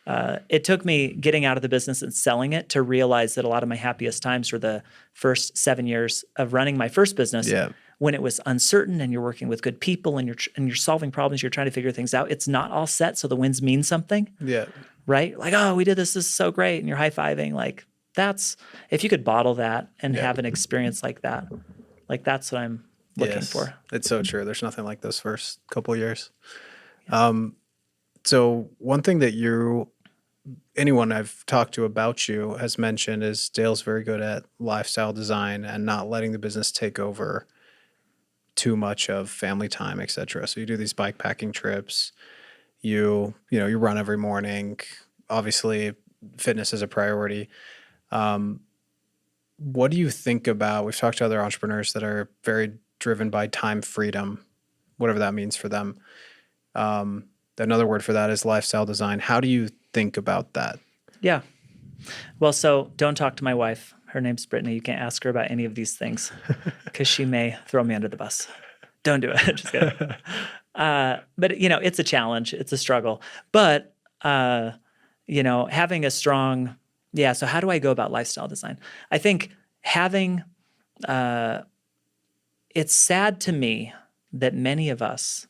it took me getting out of the business and selling it to realize that a lot of my happiest times were the first 7 years of running my first business when it was uncertain and you're working with good people and you're solving problems. You're trying to figure things out. It's not all set. So the wins mean something. Yeah. Right. Like, oh, we did this. This is so great. And you're high-fiving. Like if you could bottle that and have an experience like that, like that's what I'm looking for. It's so true. There's nothing like those first couple of years. So one thing that anyone I've talked to about you has mentioned is Dale's very good at lifestyle design and not letting the business take over too much of family time, et cetera. So you do these bike packing trips, you run every morning, obviously fitness is a priority. What do you think about, we've talked to other entrepreneurs that are very driven by time freedom, whatever that means for them. Another word for that is lifestyle design. How do you think about that? Yeah. Well, so don't talk to my wife. Her name's Brittany. You can't ask her about any of these things because she may throw me under the bus. Don't do it. Just kidding. But you know, it's a challenge. It's a struggle. But you know, having a strong, yeah. So how do I go about lifestyle design? I think having, it's sad to me that many of us,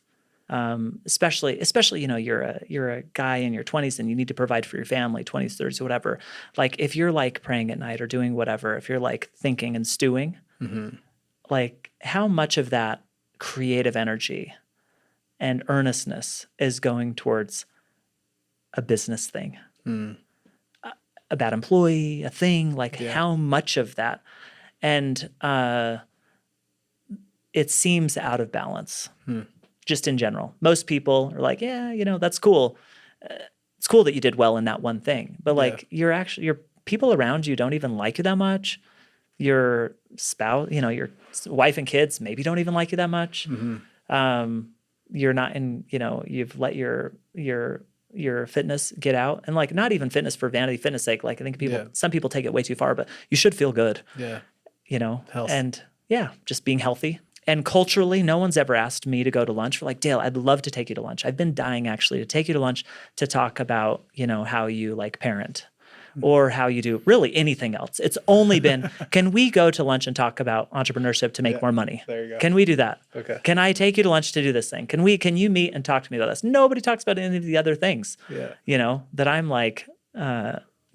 especially, you know, you're a guy in your 20s and you need to provide for your family, 20s, 30s, whatever. Like if you're like praying at night or doing whatever, if you're like thinking and stewing, like how much of that creative energy and earnestness is going towards a business thing, a bad employee, a thing, like how much of that? And it seems out of balance. Just in general. Most people are like, yeah, you know, that's cool. It's cool that you did well in that one thing. But like your people around you don't even like you that much. Your spouse, you know, your wife and kids maybe don't even like you that much. You're not in, you know, you've let your fitness get out, and like not even fitness for vanity fitness sake. Like I think some people take it way too far, but you should feel good. Yeah. You know, health. And just being healthy. And culturally, no one's ever asked me to go to lunch. We're like, Dale, I'd love to take you to lunch. I've been dying actually to take you to lunch to talk about, you know, how you like parent or how you do really anything else. It's only been, can we go to lunch and talk about entrepreneurship to make more money? There you go. Can we do that? Okay. Can I take you to lunch to do this thing? Can you meet and talk to me about this? Nobody talks about any of the other things, you know, that I'm like,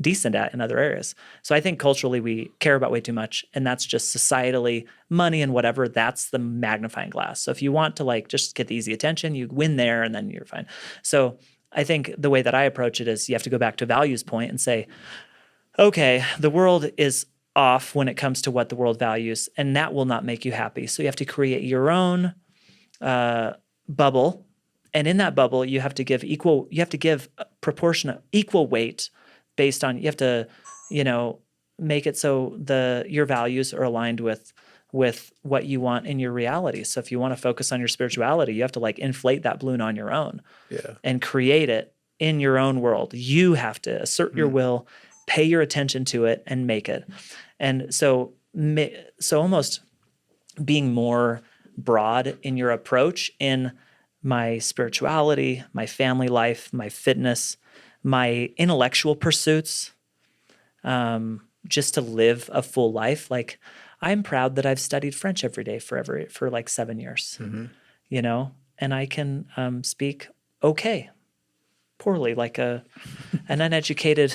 decent at in other areas. So I think culturally we care about way too much, and that's just societally, money and whatever, that's the magnifying glass. So if you want to like just get the easy attention, you win there and then you're fine. So I think the way that I approach it is you have to go back to values point and say, okay, the world is off when it comes to what the world values, and that will not make you happy. So you have to create your own bubble, and in that bubble you have to give proportionate equal weight based on, you have to, you know, make it so your values are aligned with what you want in your reality. So if you want to focus on your spirituality, you have to like inflate that balloon on your own and create it in your own world. You have to assert your will, pay your attention to it, and make it. And so almost being more broad in your approach in my spirituality, my family life, my fitness, my intellectual pursuits, just to live a full life. Like I'm proud that I've studied French every day for like 7 years, you know, and I can speak poorly, like an uneducated,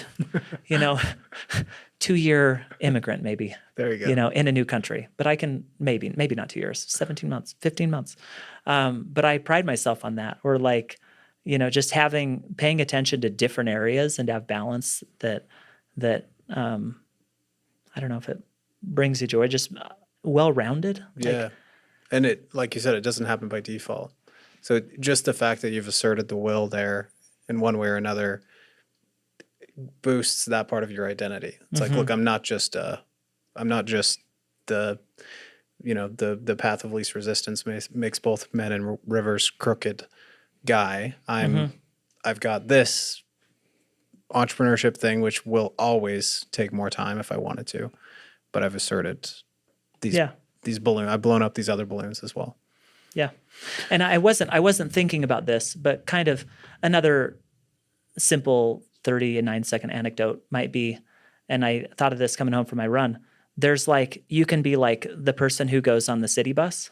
you know, 2-year immigrant maybe. There you go. You know, in a new country. But I can maybe not 2 years, 17 months, 15 months. But I pride myself on that. Or like, you know, just paying attention to different areas and to have balance that I don't know if it brings you joy, just well-rounded. Yeah. And it, like you said, it doesn't happen by default. So just the fact that you've asserted the will there in one way or another boosts that part of your identity. It's like, look, I'm not just the, you know, the path of least resistance makes both men and rivers crooked guy. I've got this entrepreneurship thing, which will always take more time if I wanted to, but I've asserted these balloons. I've blown up these other balloons as well. Yeah. And I wasn't thinking about this, but kind of another simple 39-second anecdote might be, and I thought of this coming home from my run. There's like, you can be like the person who goes on the city bus,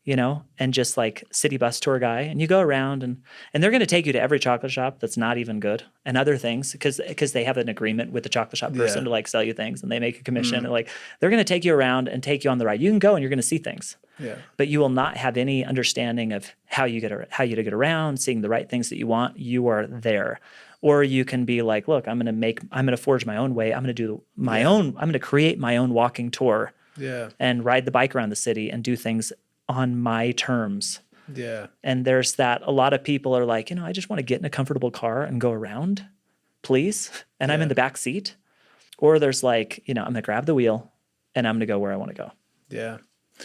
you know, and just like city bus tour guy, and you go around and they're going to take you to every chocolate shop that's not even good and other things because they have an agreement with the chocolate shop person to like sell you things, and they make a commission. And like they're going to take you around and take you on the ride. You can go and you're going to see things. Yeah. But you will not have any understanding of how you to get around, seeing the right things that you want. You are there. Or you can be like, look, I'm going to forge my own way. I'm going to do my own, I'm going to create my own walking tour and ride the bike around the city and do things on my terms. Yeah. And there's that, a lot of people are like, you know, I just want to get in a comfortable car and go around, please. And I'm in the back seat. Or there's like, I'm going to grab the wheel and I'm going to go where I want to go. Yeah.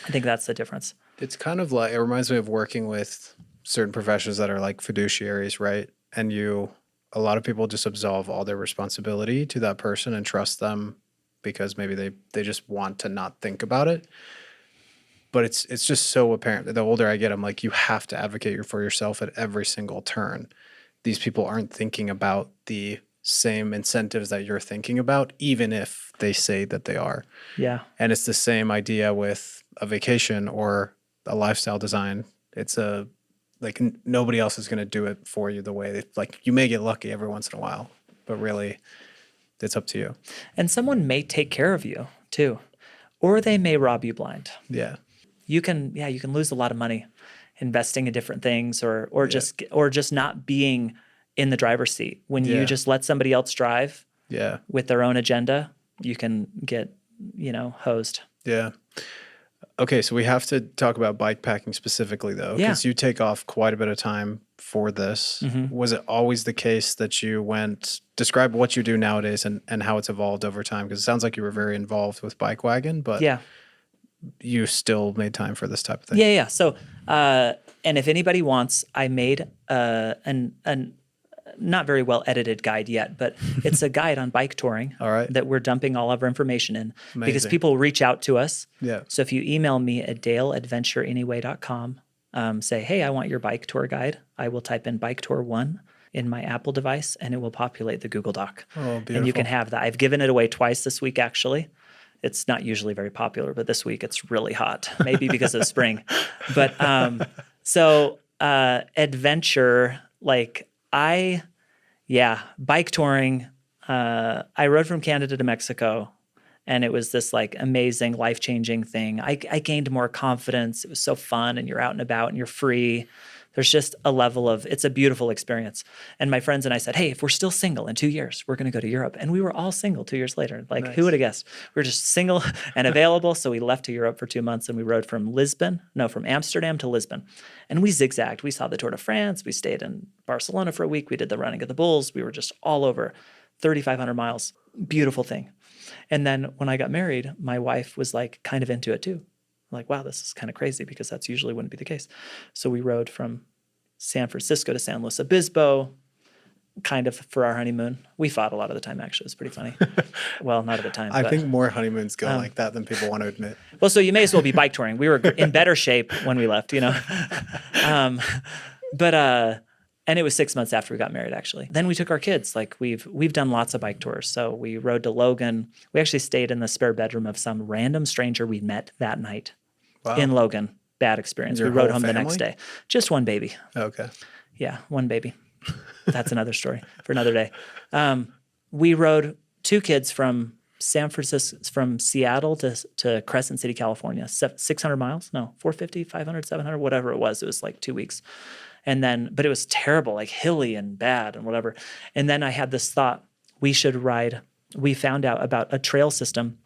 I think that's the difference. It's kind of like, it reminds me of working with certain professions that are like fiduciaries, right? And a lot of people just absolve all their responsibility to that person and trust them because maybe they just want to not think about it. But it's just so apparent that the older I get, I'm like, you have to advocate for yourself at every single turn. These people aren't thinking about the same incentives that you're thinking about, even if they say that they are. Yeah. And it's the same idea with a vacation or a lifestyle design. It's nobody else is going to do it for you the way you may get lucky every once in a while, but really it's up to you. And someone may take care of you too, or they may rob you blind. Yeah. You can lose a lot of money investing in different things or just not being in the driver's seat. When you just let somebody else drive with their own agenda, you can get, hosed. Yeah. Okay, so we have to talk about bike packing specifically though, because you take off quite a bit of time for this. Mm-hmm. Was it always the case that describe what you do nowadays and how it's evolved over time? Because it sounds like you were very involved with BikeWagon, but you still made time for this type of thing. Yeah. So, and if anybody wants, I made an not very well edited guide yet, but it's a guide on bike touring that we're dumping all of our information in. Amazing. Because people reach out to us. Yeah. So if you email me at daleadventureanyway.com, say, hey, I want your bike tour guide. I will type in Bike Tour 1 in my Apple device and it will populate the Google Doc. Oh, beautiful. And you can have that. I've given it away twice this week, actually. It's not usually very popular, but this week it's really hot, maybe because of spring. But adventure, bike touring. I rode from Canada to Mexico, and it was this amazing, life-changing thing. I gained more confidence. It was so fun, and you're out and about, and you're free. There's just a level of, it's a beautiful experience. And my friends and I said, hey, if we're still single in 2 years, we're going to go to Europe. And we were all single 2 years later. Nice. Who would have guessed? We were just single and available. So we left to Europe for 2 months and we rode from Amsterdam to Lisbon. And we zigzagged. We saw the Tour de France. We stayed in Barcelona for a week. We did the running of the bulls. We were just all over 3,500 miles. Beautiful thing. And then when I got married, my wife was kind of into it too. Wow, this is kind of crazy because that's usually wouldn't be the case. So we rode from San Francisco to San Luis Obispo, kind of for our honeymoon. We fought a lot of the time, actually. It was pretty funny. Well, not at the time. I think more honeymoons go like that than people want to admit. Well, so you may as well be bike touring. We were in better shape when we left, And it was 6 months after we got married, actually. Then we took our kids. We've done lots of bike tours. So we rode to Logan. We actually stayed in the spare bedroom of some random stranger we met that night. Wow. In Logan. Bad experience. We rode home the next day. Just one baby. Okay. Yeah, one baby. That's another story for another day. We rode 2 kids from San Francisco, from Seattle to Crescent City, California. 600 miles? No, 450, 500, 700, whatever it was. It was 2 weeks. But it was terrible, hilly and bad and whatever. And then I had this thought, we found out about a trail system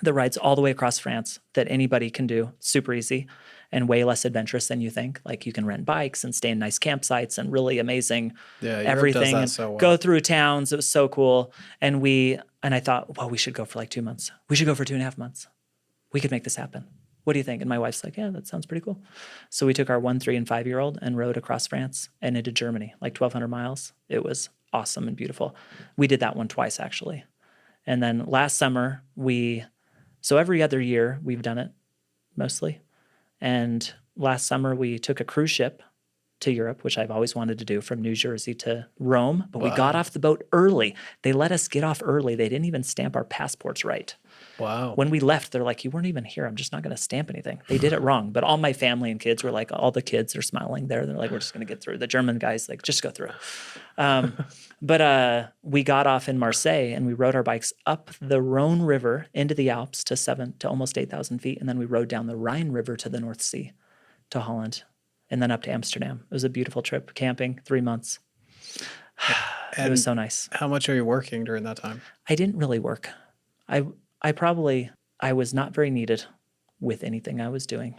that rides all the way across France that anybody can do, super easy and way less adventurous than you think. You can rent bikes and stay in nice campsites and really amazing everything and so go through towns. It was so cool. And I thought, well, we should go for 2 months. We should go for 2.5 months. We could make this happen. What do you think? And my wife's like, yeah, that sounds pretty cool. So we took our 1, 3, and 5-year-old and rode across France and into Germany, 1,200 miles. It was awesome and beautiful. We did that one twice, actually. And then last summer, so every other year we've done it mostly. And last summer we took a cruise ship to Europe, which I've always wanted to do, from New Jersey to Rome. But we got off the boat early. They let us get off early. They didn't even stamp our passports right. Wow. When we left, they're like, you weren't even here. I'm just not going to stamp anything. They did it wrong. But all my family and kids were all the kids are smiling there. They're like, we're just going to get through. The German guys, just go through. But we got off in Marseille and we rode our bikes up the Rhone River into the Alps to almost 8,000 feet. And then we rode down the Rhine River to the North Sea, to Holland, and then up to Amsterdam. It was a beautiful trip, camping, 3 months. It was so nice. How much are you working during that time? I didn't really work. I was not very needed with anything I was doing.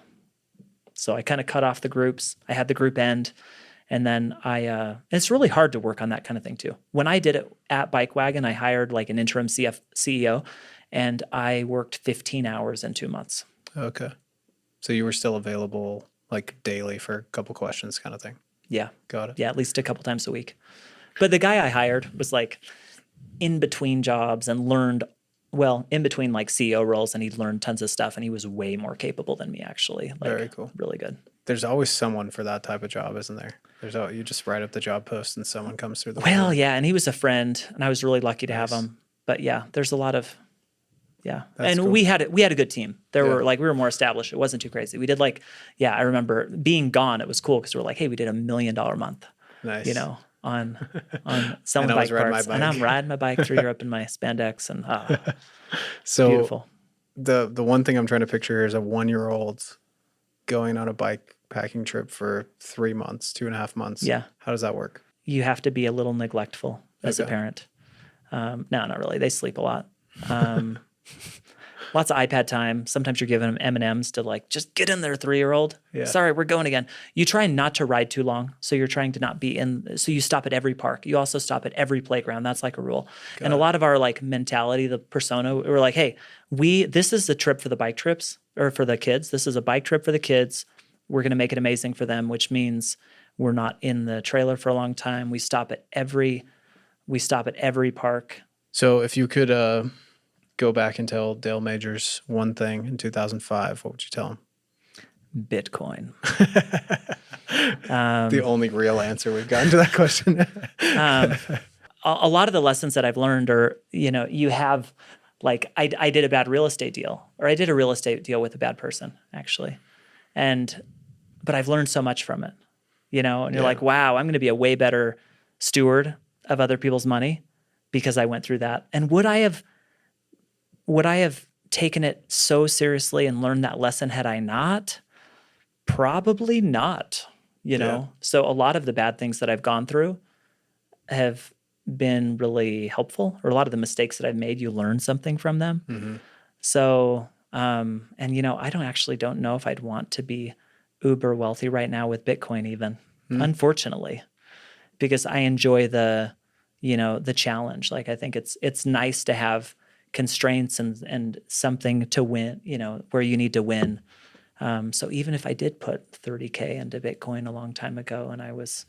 So I kind of cut off the groups. I had the group end, And then it's really hard to work on that kind of thing too. When I did it at BikeWagon, I hired like an interim CEO, and I worked 15 hours in 2 months. Okay. So you were still available like daily for a couple questions kind of thing. Yeah. Got it. Yeah, at least a couple times a week. But the guy I hired was like in between jobs and learned, well, in between like CEO roles, and he learned tons of stuff, and he was way more capable than me actually. Like, very cool. Really good. There's always someone for that type of job, isn't there? You just write up the job post and someone comes through the Well, door. yeah, and he was a friend, and I was really lucky to have Nice. him. But yeah, there's a lot of, yeah. That's And cool. we had a good team. We Yeah. were more established. It wasn't too crazy. We did like, yeah, I remember being gone. It was cool because we were like, hey, we did $1 million month, Nice. you know, on selling And I was bike riding parts. my And bike. I'm riding my bike through Europe in my spandex, and So beautiful. the one thing I'm trying to picture here is a 1-year-old going on a bike packing trip for 3 months, 2.5 months. Yeah. How does that work? You have to be a little neglectful as a Okay. parent. No, not really. They sleep a lot. Lots of iPad time. Sometimes you're giving them M&Ms to like, just get in there, 3-year-old. Yeah. Sorry, we're going again. You try not to ride too long. So you're trying to not be in. So you stop at every park. You also stop at every playground. That's like a rule. And a lot of our like mentality, the persona, we're like, hey, this is the trip for the bike trips or for the kids. This is a bike trip for the kids. We're going to make it amazing for them, which means we're not in the trailer for a long time. We stop at every park. So if you could go back and tell Dale Majors one thing in 2005, what would you tell him? Bitcoin. The only real answer we've gotten to that question. A lot of the lessons that I've learned are, you know, you have like, I did a bad real estate deal, or I did a real estate deal with a bad person actually. But I've learned so much from it, you know, and you're Yeah. like, wow, I'm going to be a way better steward of other people's money because I went through that. And would I have taken it so seriously and learned that lesson had I not? Probably not, you know? Yeah. So a lot of the bad things that I've gone through have been really helpful, or a lot of the mistakes that I've made, you learn something from them. Mm-hmm. So, and you know, I don't know if I'd want to be uber wealthy right now with Bitcoin even, unfortunately, because I enjoy the challenge. Like, I think it's nice to have constraints and something to win, you know, where you need to win. So even if I did put 30K into Bitcoin a long time ago and I was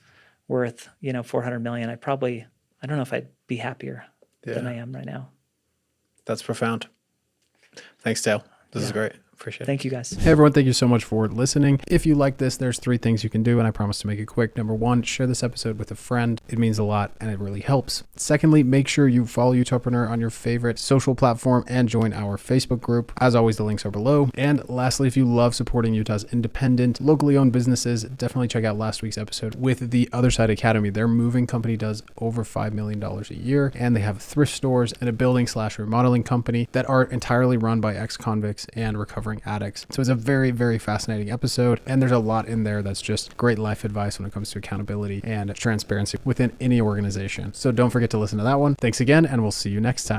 worth, you know, 400 million, I don't know if I'd be happier than I am right now. That's profound. Thanks, Dale. This is great. Appreciate it. Thank you guys. Hey everyone, thank you so much for listening. If you like this, there's 3 things you can do, and I promise to make it quick. Number 1, share this episode with a friend. It means a lot and it really helps. Secondly, make sure you follow UtahPreneur on your favorite social platform and join our Facebook group. As always, the links are below. And lastly, if you love supporting Utah's independent, locally owned businesses, definitely check out last week's episode with the Other Side Academy. Their moving company does over $5 million a year, and they have thrift stores and a building/remodeling company that are entirely run by ex-convicts and recovering addicts. So it's a very, very fascinating episode, and there's a lot in there that's just great life advice when it comes to accountability and transparency within any organization. So don't forget to listen to that one. Thanks again, and we'll see you next time.